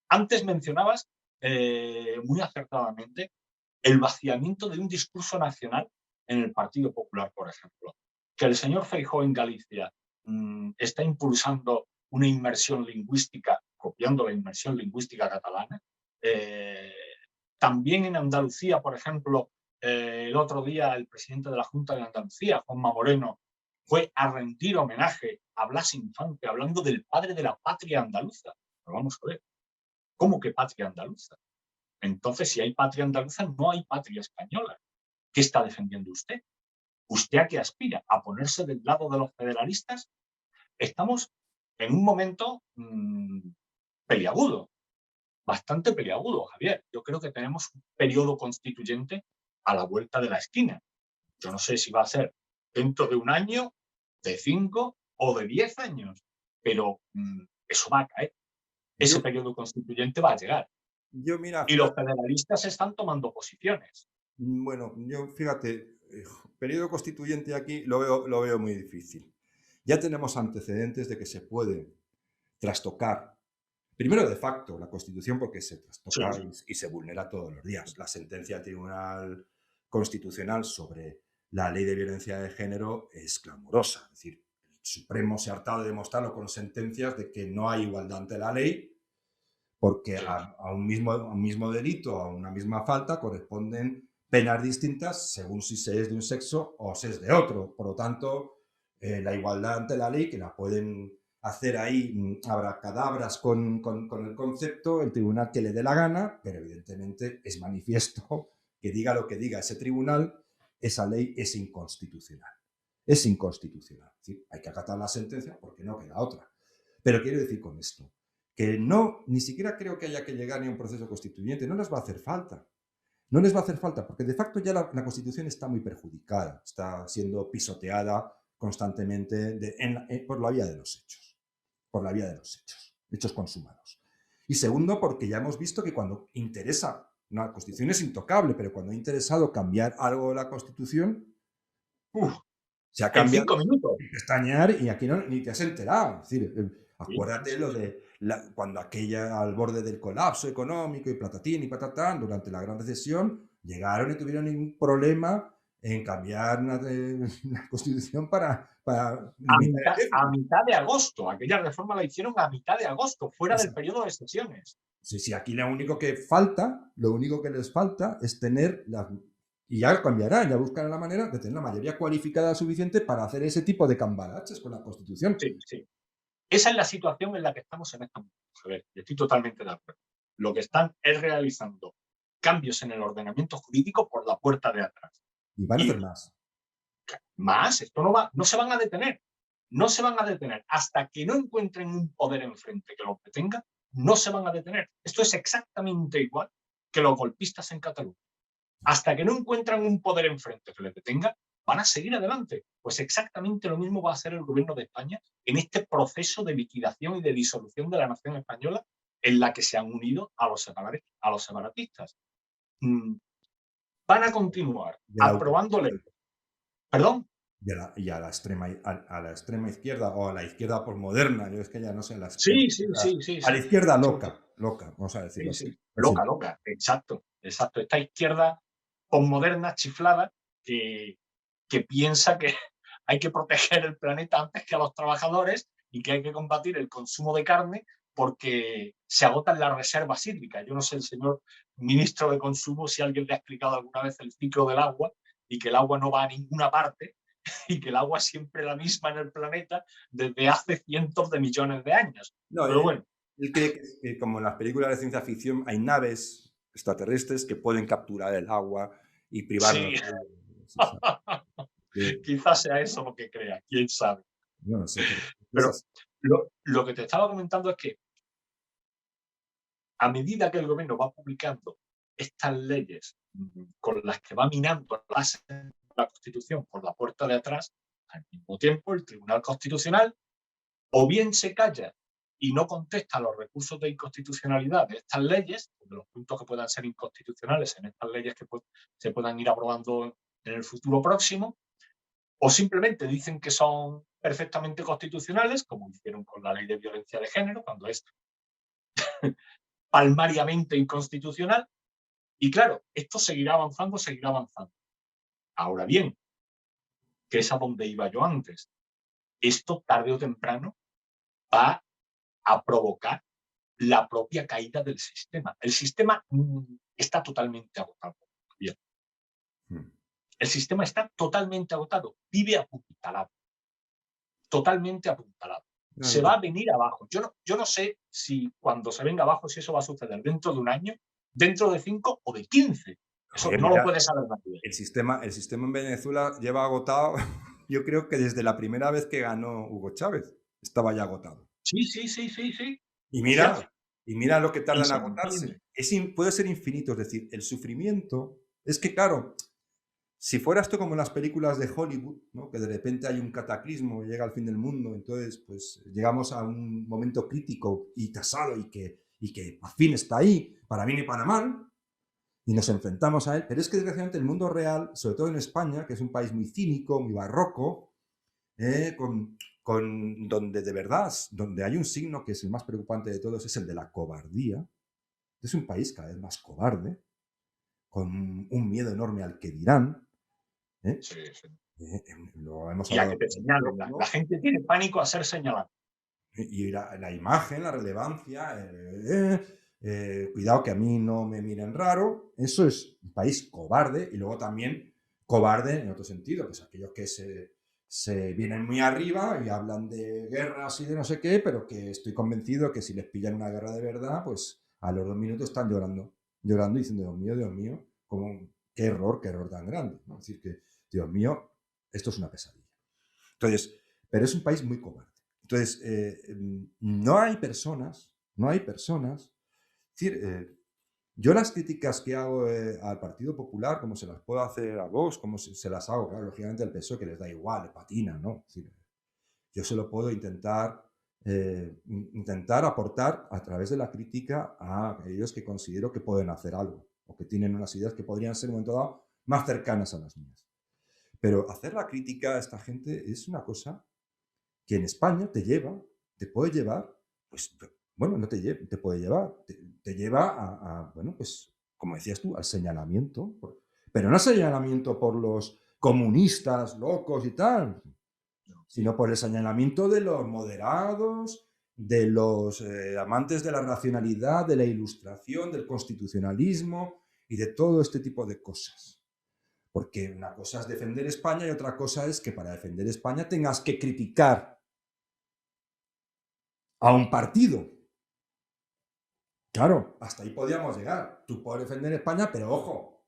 Antes mencionabas muy acertadamente el vaciamiento de un discurso nacional en el Partido Popular, por ejemplo. Que el señor Feijóo en Galicia está impulsando una inmersión lingüística, copiando la inmersión lingüística catalana. También en Andalucía, por ejemplo, el otro día el presidente de la Junta de Andalucía, Juanma Moreno, fue a rendir homenaje a Blas Infante, hablando del padre de la patria andaluza. Pero vamos a ver, ¿cómo que patria andaluza? Entonces, si hay patria andaluza, no hay patria española. ¿Qué está defendiendo usted? ¿Usted a qué aspira? ¿A ponerse del lado de los federalistas? Estamos en un momento peliagudo, bastante peliagudo, Javier. Yo creo que tenemos un periodo constituyente a la vuelta de la esquina. Yo no sé si va a ser dentro de un año, de 5 o de 10 años, pero eso va a caer. Ese periodo constituyente va a llegar. Mira, Y los fíjate, federalistas están tomando posiciones. bueno, fíjate, periodo constituyente aquí lo veo muy difícil. Ya tenemos antecedentes de que se puede trastocar, primero de facto, la Constitución, porque se trastoca y se vulnera todos los días. La sentencia del Tribunal Constitucional sobre la ley de violencia de género es clamorosa. Es decir, el Supremo se ha hartado de demostrarlo con sentencias de que no hay igualdad ante la ley, porque a un mismo delito, a una misma falta, corresponden penas distintas según si se es de un sexo o se es de otro. Por lo tanto, la igualdad ante la ley, que la pueden hacer ahí abracadabras con el concepto, el tribunal que le dé la gana, pero evidentemente es manifiesto que diga lo que diga ese tribunal, esa ley es inconstitucional. Es inconstitucional. Es decir, hay que acatar la sentencia porque no queda otra. Pero quiero decir con esto que no, ni siquiera creo que haya que llegar ni a un proceso constituyente, no les va a hacer falta. No les va a hacer falta, porque de facto ya la Constitución está muy perjudicada, está siendo pisoteada constantemente por la vía de los hechos, por la vía de los hechos consumados. Y segundo, porque ya hemos visto que cuando interesa, una Constitución es intocable, pero cuando ha interesado cambiar algo de la Constitución, se ha cambiado en 5 minutos. Pestañear y aquí no, ni te has enterado. Es decir, acuérdate Sí. lo de cuando aquella al borde del colapso económico y platatín y patatán durante la gran recesión llegaron y tuvieron ningún problema en cambiar la Constitución para limitar el A déficit. mitad de agosto. Aquella reforma la hicieron a mitad de agosto, fuera del periodo de sesiones. Sí, aquí lo único que falta, lo único que les falta es tener y ya cambiará, ya buscarán la manera de tener la mayoría cualificada suficiente para hacer ese tipo de cambalaches con la Constitución. Sí. Esa es la situación en la que estamos en este momento. A ver, estoy totalmente de acuerdo. Lo que están es realizando cambios en el ordenamiento jurídico por la puerta de atrás. Y van a hacer más. Más, esto no se van a detener. No se van a detener. Hasta que no encuentren un poder enfrente que los detenga, no se van a detener. Esto es exactamente igual que los golpistas en Cataluña. Hasta que no encuentran un poder enfrente que les detenga, van a seguir adelante. Pues exactamente lo mismo va a hacer el gobierno de España en este proceso de liquidación y de disolución de la nación española en la que se han unido a los separatistas. Van a continuar aprobando leyes. ¿Perdón? Y a la extrema izquierda o a la izquierda posmoderna, yo es que ya no sé, Sí. a la izquierda loca, vamos a decirlo así. Loca, exacto. Esta izquierda posmoderna, chiflada, que piensa que hay que proteger el planeta antes que a los trabajadores y que hay que combatir el consumo de carne porque se agotan las reservas hídricas. Yo no sé, el señor ministro de Consumo, si alguien le ha explicado alguna vez el ciclo del agua y que el agua no va a ninguna parte y que el agua es siempre la misma en el planeta desde hace cientos de millones de años. No, Pero bueno. él cree que, como en las películas de ciencia ficción, hay naves extraterrestres que pueden capturar el agua y privarnos Sí. de ello. Quizás sea eso lo que crea, quién sabe. No sé, pero es Pero así. lo que te estaba comentando es que a medida que el gobierno va publicando estas leyes con las que va minando la Constitución por la puerta de atrás, al mismo tiempo el Tribunal Constitucional o bien se calla y no contesta los recursos de inconstitucionalidad de estas leyes, de los puntos que puedan ser inconstitucionales en estas leyes que se puedan ir aprobando en el futuro próximo, o simplemente dicen que son perfectamente constitucionales, como hicieron con la ley de violencia de género, cuando es palmariamente inconstitucional. Y claro, esto seguirá avanzando, seguirá avanzando. Ahora bien, que es a donde iba yo antes, esto tarde o temprano va a provocar la propia caída del sistema. El sistema está totalmente agotado. Bien. El sistema está totalmente agotado, vive apuntalado, totalmente apuntalado. Se va a venir abajo. Yo no sé si cuando se venga abajo, si eso va a suceder dentro de un año, dentro de 5 o de 15. Eso no lo puede saber nadie. El sistema en Venezuela lleva agotado, yo creo que desde la primera vez que ganó Hugo Chávez, estaba ya agotado. Sí, sí, sí, sí, sí. Y Cierto. mira lo que tarda Y en se agotarse. mantiene. Puede ser infinito, es decir, el sufrimiento. Es que, claro, si fuera esto como en las películas de Hollywood, ¿no? Que de repente hay un cataclismo, llega el fin del mundo, entonces pues llegamos a un momento crítico y tasado y que al fin está ahí, para bien y para mal, y nos enfrentamos a él. Pero es que desgraciadamente el mundo real, sobre todo en España, que es un país muy cínico, muy barroco, donde de verdad, donde hay un signo que es el más preocupante de todos, es el de la cobardía. Es un país cada vez más cobarde, con un miedo enorme al que dirán. Sí, sí. Lo hemos Y a hablado que te con el señalen. La gobierno, gente tiene pánico a ser señalada. y la imagen, la relevancia, cuidado que a mí no me miren raro. Eso es un país cobarde, y luego también cobarde en otro sentido, que es aquellos que se vienen muy arriba y hablan de guerras y de no sé qué, pero que estoy convencido que si les pillan una guerra de verdad, pues a los 2 minutos están llorando y diciendo, Dios mío, qué error tan grande, ¿no? Es decir, que, Dios mío, esto es una pesadilla. Entonces, pero es un país muy cobarde. Entonces, no hay personas, es decir, yo las críticas que hago al Partido Popular, como se las puedo hacer a Vox, como se las hago, claro, lógicamente al PSOE, que les da igual, le patina, ¿no? Es decir, yo se lo puedo intentar aportar a través de la crítica a aquellos que considero que pueden hacer algo, o que tienen unas ideas que podrían ser en un momento dado más cercanas a las mías. Pero hacer la crítica a esta gente es una cosa que en España te puede llevar, pues, bueno, no te lleva, te puede llevar, te lleva bueno, pues, como decías tú, al señalamiento, pero no señalamiento por los comunistas locos y tal, sino por el señalamiento de los moderados, de los amantes de la racionalidad, de la ilustración, del constitucionalismo y de todo este tipo de cosas. Porque una cosa es defender España y otra cosa es que para defender España tengas que criticar a un partido. Claro, hasta ahí podíamos llegar. Tú puedes defender España, pero ojo,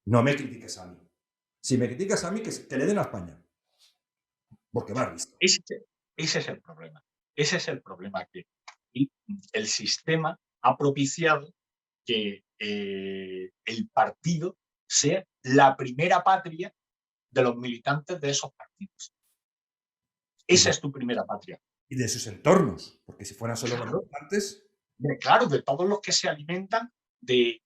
no me critiques a mí. Si me criticas a mí, que le den a España. Porque va visto. Ese es el problema. Ese es el problema, que el sistema ha propiciado que el partido sea la primera patria de los militantes de esos partidos. Esa es tu primera patria. Y de sus entornos, porque si fueran solo los Claro, militantes. claro, de todos los que se alimentan de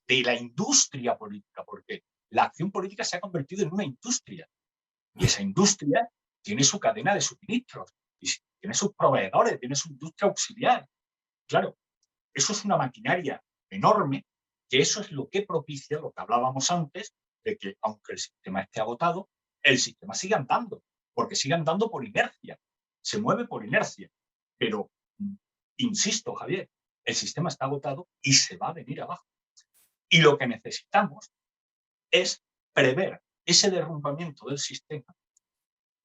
la industria política, porque la acción política se ha convertido en una industria. Y esa industria tiene su cadena de suministros, y tiene sus proveedores, tiene su industria auxiliar. Claro, eso es una maquinaria enorme, que eso es lo que propicia lo que hablábamos antes, de que aunque el sistema esté agotado, el sistema sigue andando, porque sigue andando por inercia, se mueve por inercia. Pero insisto, Javier, el sistema está agotado y se va a venir abajo. Y lo que necesitamos es prever ese derrumbamiento del sistema,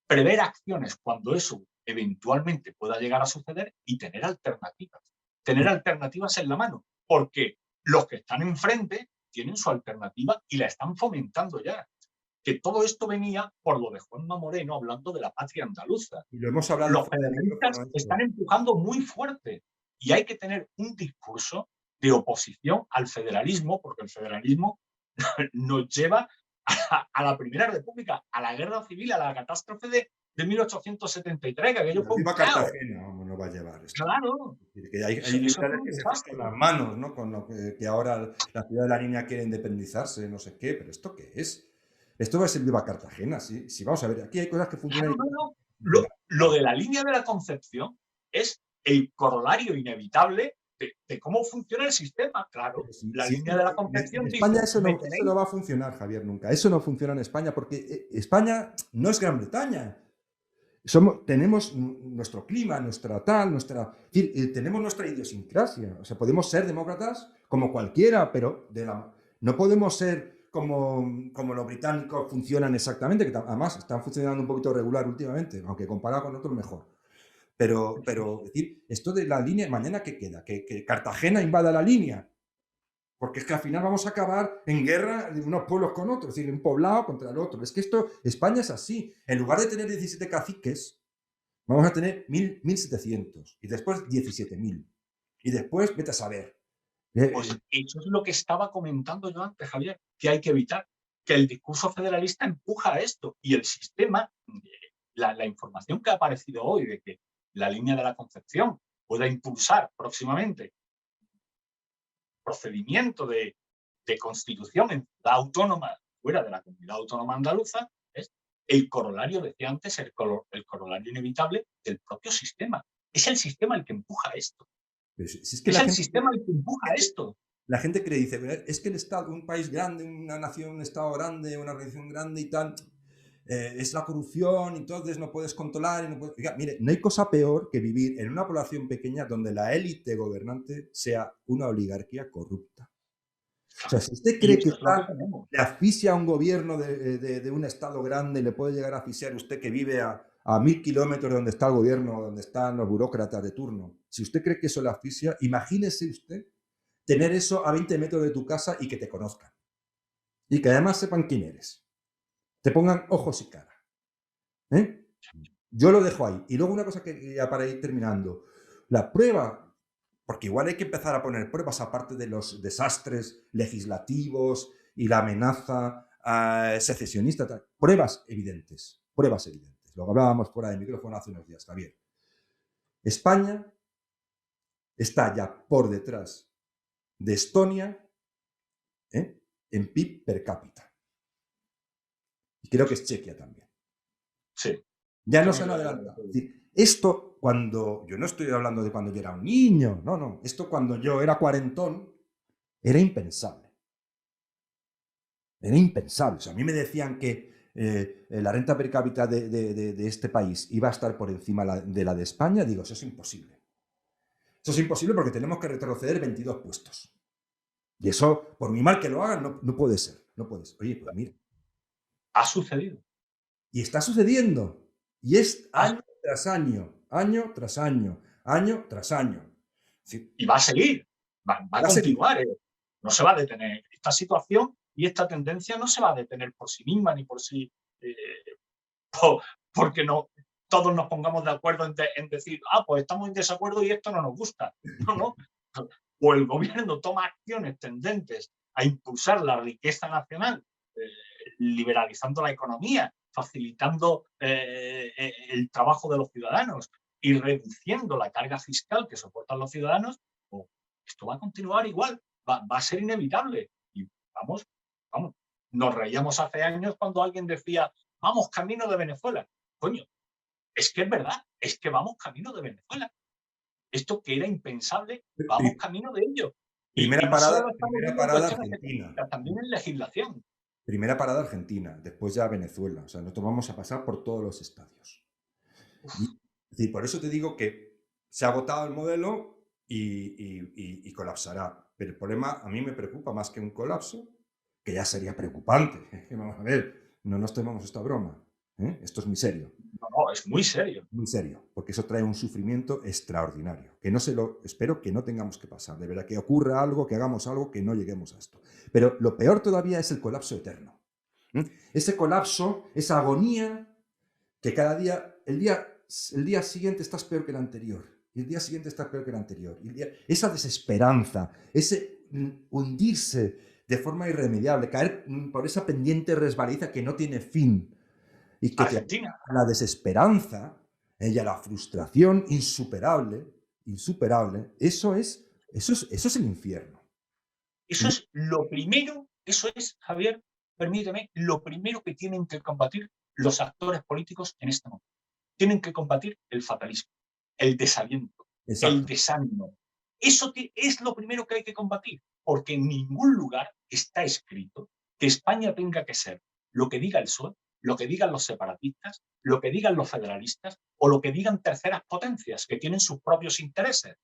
prever acciones cuando eso eventualmente pueda llegar a suceder y tener alternativas. Tener alternativas en la mano, porque los que están enfrente tienen su alternativa y la están fomentando ya. Que todo esto venía por lo de Juanma Moreno hablando de la patria andaluza. Y lo hemos hablado Los fuera de federalistas micrófono esto. están empujando muy fuerte y hay que tener un discurso de oposición al federalismo, porque el federalismo nos lleva a la Primera República, a la Guerra Civil, a la catástrofe de 1873, que aquello La fue un misma caos. Cartagena, vamos, nos va a llevar esto. Claro, Es decir, que hay eso fue militares un que se desastre. frotan las manos, ¿no? Con lo que ahora la ciudad de la Línea quiere independizarse, no sé qué, pero ¿esto qué es? Esto va a ser viva Cartagena, sí. Sí, vamos a ver, aquí hay cosas que funcionan. Claro, no. Lo de la línea de la Concepción es el corolario inevitable de cómo funciona el sistema, claro. Sí, La sí, línea de la en Concepción España dice, eso me eso no tenéis. va a funcionar, Javier, nunca. Eso no funciona en España porque España no es Gran Bretaña. Tenemos nuestro clima, nuestra tal, es decir, tenemos nuestra idiosincrasia. O sea, podemos ser demócratas como cualquiera, pero no podemos ser como los británicos funcionan exactamente, que además están funcionando un poquito regular últimamente, aunque comparado con otros mejor. Pero es decir, esto de la línea, mañana ¿qué queda? ¿Que Cartagena invada la línea? Porque es que al final vamos a acabar en guerra de unos pueblos con otros, es decir, un poblado contra el otro. Es que España es así. En lugar de tener 17 caciques, vamos a tener 1.700 y después 17.000. Y después, vete a saber. Pues eso es lo que estaba comentando yo antes, Javier, que hay que evitar, que el discurso federalista empuja a esto y el sistema, la información que ha aparecido hoy de que la línea de la Concepción pueda impulsar próximamente procedimiento de constitución en ciudad autónoma fuera de la comunidad autónoma andaluza, es el corolario, decía antes, el corolario inevitable del propio sistema. Es el sistema el que empuja esto. Es que Es el sistema el que empuja esto. la gente cree, dice, es que el Estado, un país grande, una nación, un Estado grande, una organización grande y tal, es la corrupción, entonces no puedes controlar. Y no puedes... Oiga, mire, no hay cosa peor que vivir en una población pequeña donde la élite gobernante sea una oligarquía corrupta. O sea, si usted cree que le asfixia a un gobierno de un Estado grande, le puede llegar a asfixiar usted que vive a 1.000 kilómetros de donde está el gobierno, donde están los burócratas de turno. Si usted cree que eso le asfixia, imagínese usted tener eso a 20 metros de tu casa y que te conozcan. Y que además sepan quién eres. Te pongan ojos y cara. ¿Eh? Yo lo dejo ahí. Y luego una cosa que ya para ir terminando. La prueba, porque igual hay que empezar a poner pruebas aparte de los desastres legislativos y la amenaza secesionista. Pruebas evidentes. Pruebas evidentes. Lo hablábamos fuera de micrófono hace unos días, Javier. España está ya por detrás de Estonia en PIB per cápita. Y creo que es Chequia también. Sí. Ya no se han adelantado. Es decir, esto cuando, yo no estoy hablando de cuando yo era un niño, no, esto cuando yo era cuarentón, era impensable. Era impensable. O sea, a mí me decían que la renta per cápita de este país iba a estar por encima de la de España, digo, eso es imposible. Eso es imposible porque tenemos que retroceder 22 puestos. Y eso, por muy mal que lo hagan, no puede ser. No puede ser. Oye, pues mira. Ha sucedido. Y está sucediendo. Y es año tras año, año tras año, año tras año. Sí. Y va a seguir, va a continuar. No se va a detener. Esta situación y esta tendencia no se va a detener por sí misma ni por sí, porque no todos nos pongamos de acuerdo en decir, pues estamos en desacuerdo y esto no nos gusta. No. O el gobierno toma acciones tendentes a impulsar la riqueza nacional, liberalizando la economía, facilitando el trabajo de los ciudadanos y reduciendo la carga fiscal que soportan los ciudadanos, esto va a continuar igual, va a ser inevitable. Y vamos, nos reíamos hace años cuando alguien decía, vamos camino de Venezuela. Coño, es que es verdad, es que vamos camino de Venezuela. Esto que era impensable, vamos camino de ello. Primera no parada, solo primera parada Argentina. También en legislación. Primera parada Argentina, después ya Venezuela. O sea, nosotros vamos a pasar por todos los estadios. Y por eso te digo que se ha agotado el modelo y colapsará. Pero el problema a mí me preocupa más que un colapso, que ya sería preocupante. Vamos a ver, no nos tomamos esta broma. Esto es muy serio. No, es muy serio. Muy serio, porque eso trae un sufrimiento extraordinario, que no se lo espero que no tengamos que pasar, de verdad, que ocurra algo, que hagamos algo, que no lleguemos a esto. Pero lo peor todavía es el colapso eterno. Ese colapso, esa agonía, que cada día, el día siguiente estás peor que el anterior, y el día siguiente estás peor que el anterior, esa desesperanza, ese hundirse de forma irremediable, caer por esa pendiente resbaladiza que no tiene fin, y que te Argentina. la desesperanza y a la frustración insuperable, eso es el infierno. Eso es lo primero, eso es, Javier, permíteme, lo primero que tienen que combatir los actores políticos en este momento. Tienen que combatir el fatalismo, el desaliento, el Exacto. desánimo. Eso es lo primero que hay que combatir, porque en ningún lugar está escrito que España tenga que ser lo que diga el PSOE, lo que digan los separatistas, lo que digan los federalistas o lo que digan terceras potencias que tienen sus propios intereses.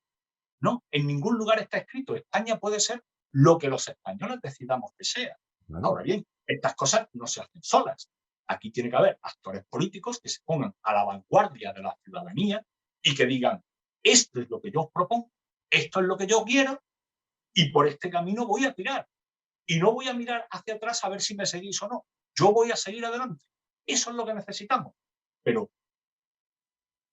No, en ningún lugar está escrito. España puede ser lo que los españoles decidamos que sea. Claro. Ahora bien, estas cosas no se hacen solas. Aquí tiene que haber actores políticos que se pongan a la vanguardia de la ciudadanía y que digan, esto es lo que yo os propongo, esto es lo que yo quiero y por este camino voy a tirar. Y no voy a mirar hacia atrás a ver si me seguís o no. Yo voy a seguir adelante. Eso es lo que necesitamos. Pero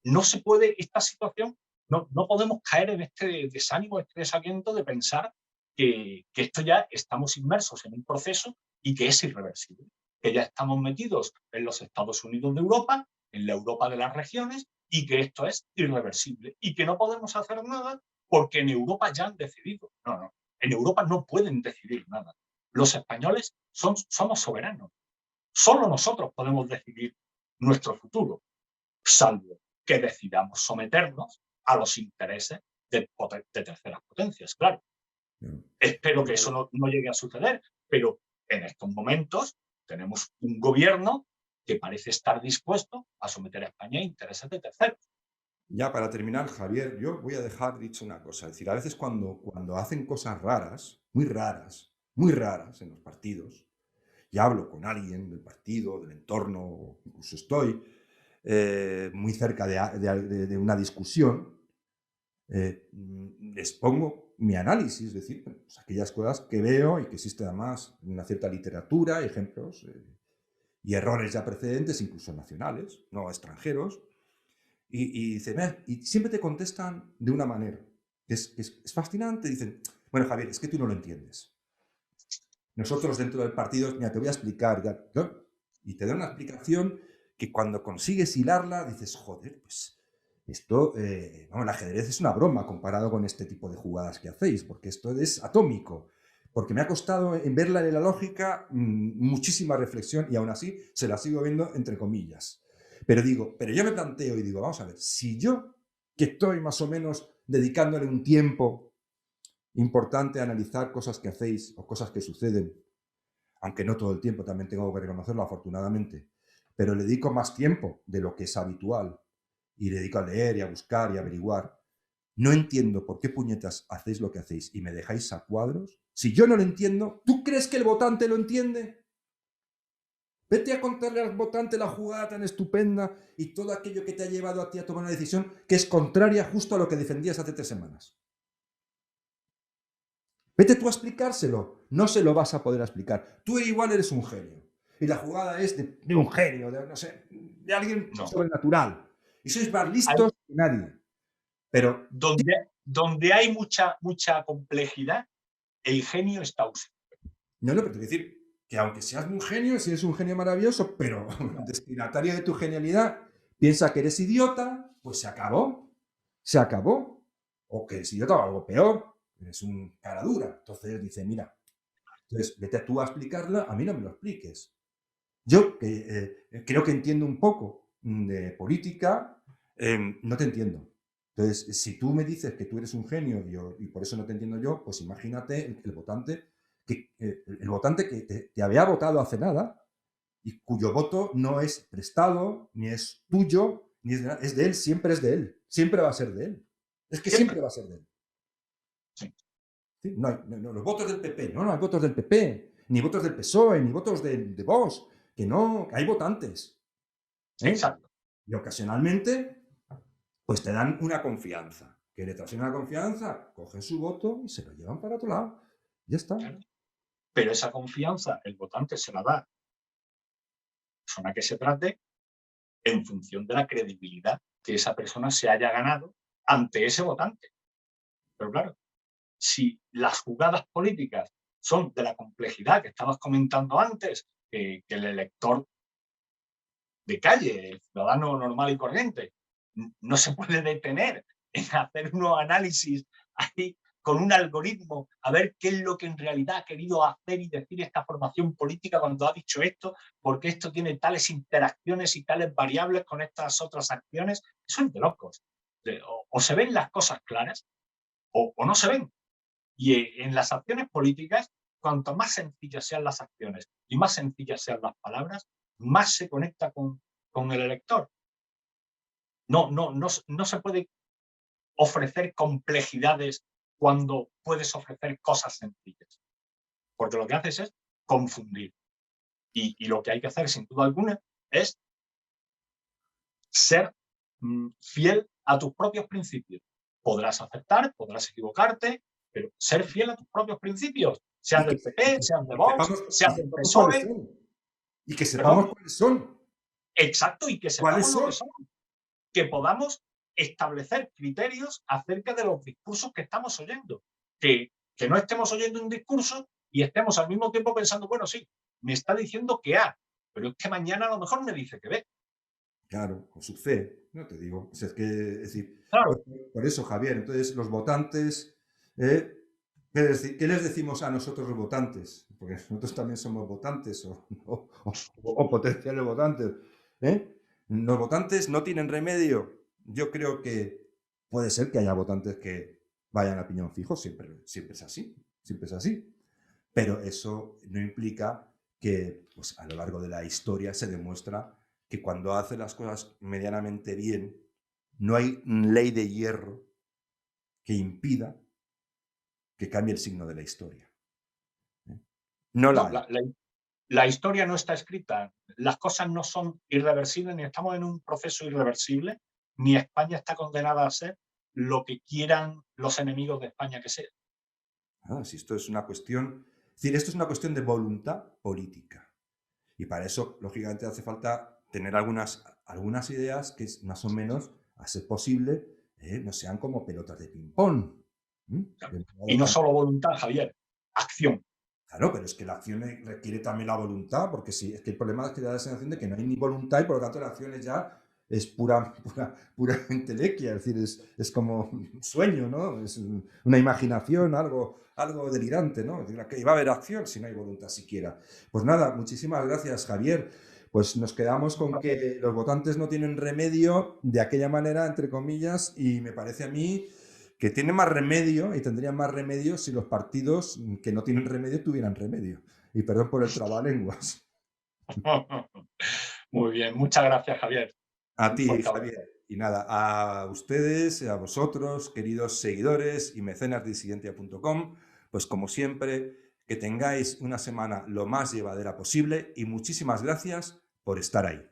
no se puede, esta situación, no podemos caer en este desánimo, este desaliento de pensar que esto ya estamos inmersos en un proceso y que es irreversible, que ya estamos metidos en los Estados Unidos de Europa, en la Europa de las regiones, y que esto es irreversible y que no podemos hacer nada porque en Europa ya han decidido. No, en Europa no pueden decidir nada. Los españoles somos soberanos. Solo nosotros podemos decidir nuestro futuro, salvo que decidamos someternos a los intereses de terceras potencias, claro. Espero que eso no llegue a suceder, pero en estos momentos tenemos un gobierno que parece estar dispuesto a someter a España a intereses de terceros. Ya para terminar, Javier, yo voy a dejar dicho una cosa. Es decir, a veces cuando hacen cosas raras muy raras en los partidos, y hablo con alguien del partido, del entorno, incluso estoy muy cerca de una discusión, les pongo mi análisis, es decir, pues aquellas cosas que veo y que existe además una cierta literatura, ejemplos y errores ya precedentes, incluso nacionales, no extranjeros, y siempre te contestan de una manera, que es fascinante, dicen, bueno, Javier, es que tú no lo entiendes. Nosotros dentro del partido, mira, te voy a explicar, y te da una explicación que cuando consigues hilarla, dices, joder, pues esto, el ajedrez es una broma comparado con este tipo de jugadas que hacéis, porque esto es atómico, porque me ha costado en verla en la lógica muchísima reflexión y aún así se la sigo viendo entre comillas. Pero yo me planteo y digo, vamos a ver, si yo, que estoy más o menos dedicándole un tiempo importante a analizar cosas que hacéis o cosas que suceden, aunque no todo el tiempo, también tengo que reconocerlo afortunadamente, pero le dedico más tiempo de lo que es habitual y le dedico a leer y a buscar y a averiguar. No entiendo por qué puñetas hacéis lo que hacéis y me dejáis a cuadros. Si yo no lo entiendo, ¿tú crees que el votante lo entiende? Vete a contarle al votante la jugada tan estupenda y todo aquello que te ha llevado a ti a tomar una decisión que es contraria justo a lo que defendías hace 3 semanas. Vete tú a explicárselo. No se lo vas a poder explicar. Tú igual eres un genio. Y la jugada es de un genio, no sé, de alguien sobrenatural. Y sois más listos que nadie. Pero donde hay mucha complejidad, el genio está ausente. No, pero te quiero decir que aunque seas un genio, si eres un genio maravilloso, pero el destinatario de tu genialidad piensa que eres idiota, pues se acabó. Se acabó. O que eres idiota o algo peor, eres un cara dura. Entonces dice, mira, entonces vete tú a explicarla, a mí no me lo expliques. Yo creo que entiendo un poco de política, no te entiendo. Entonces, si tú me dices que tú eres un genio y por eso no te entiendo yo, pues imagínate el votante que te había votado hace nada y cuyo voto no es prestado, ni es tuyo, ni es de él, siempre es de él. Siempre va a ser de él. Es que siempre va a ser de él. Sí. Sí, no, los votos del PP, no hay votos del PP, ni votos del PSOE, ni votos de Vox, que no, que hay votantes. Exacto. Y ocasionalmente, pues te dan una confianza. Que le traen una confianza, cogen su voto y se lo llevan para otro lado. Ya está. Claro. Pero esa confianza el votante se la da a la persona que se trate en función de la credibilidad que esa persona se haya ganado ante ese votante. Pero claro, si las jugadas políticas son de la complejidad que estabas comentando antes, que el elector de calle, el ciudadano normal y corriente, no se puede detener en hacer unos análisis ahí con un algoritmo a ver qué es lo que en realidad ha querido hacer y decir esta formación política cuando ha dicho esto, porque esto tiene tales interacciones y tales variables con estas otras acciones. Eso es de locos. O se ven las cosas claras o no se ven. Y en las acciones políticas, cuanto más sencillas sean las acciones y más sencillas sean las palabras, más se conecta con el elector. No se puede ofrecer complejidades cuando puedes ofrecer cosas sencillas, porque lo que haces es confundir. Y lo que hay que hacer, sin duda alguna, es ser fiel a tus propios principios. Podrás aceptar, podrás equivocarte, pero ser fiel a tus propios principios, sean del PP, sean de Vox, sean del Sepamos cuáles PSOE, son. Y que sepamos perdón, cuáles son. exacto, y que ¿Cuáles sepamos lo que son? son, que podamos establecer criterios acerca de los discursos que estamos oyendo, que no estemos oyendo un discurso y estemos al mismo tiempo pensando, bueno, sí, me está diciendo que A, pero es que mañana a lo mejor me dice que B. Claro, con su fe, no te digo. O sea, es decir, Claro. por eso, Javier, entonces los votantes, ¿qué les decimos a nosotros los votantes? Porque nosotros también somos votantes o potenciales votantes. Los votantes no tienen remedio. Yo creo que puede ser que haya votantes que vayan a piñón fijo, siempre es así, siempre es así. Pero eso no implica que pues, a lo largo de la historia se demuestra que cuando hace las cosas medianamente bien, no hay ley de hierro que impida que cambie el signo de la historia. No la No, hay. la historia no está escrita, las cosas no son irreversibles, ni estamos en un proceso irreversible, ni España está condenada a ser lo que quieran los enemigos de España que sea. Si esto es una cuestión, es decir, esto es una cuestión de voluntad política. Y para eso, lógicamente, hace falta tener algunas ideas que más o menos, a ser posible, no sean como pelotas de ping-pong. Y no solo voluntad, Javier, acción. Claro, pero es que la acción requiere también la voluntad, porque sí, es que el problema es que da la sensación de que no hay ni voluntad y por lo tanto la acción ya es pura entelequia, es decir, es como un sueño, ¿no? Es una imaginación, algo delirante, ¿no? Es decir, que iba a haber acción si no hay voluntad siquiera. Pues nada, muchísimas gracias, Javier. Pues nos quedamos con que los votantes no tienen remedio de aquella manera, entre comillas, y me parece a mí que tiene más remedio y tendrían más remedio si los partidos que no tienen remedio tuvieran remedio. Y perdón por el trabalenguas. Muy bien, muchas gracias, Javier. A Un ti, fuerte abrazo. Javier. Y nada, a ustedes, a vosotros, queridos seguidores y mecenas de Disidentia.com, pues como siempre, que tengáis una semana lo más llevadera posible y muchísimas gracias por estar ahí.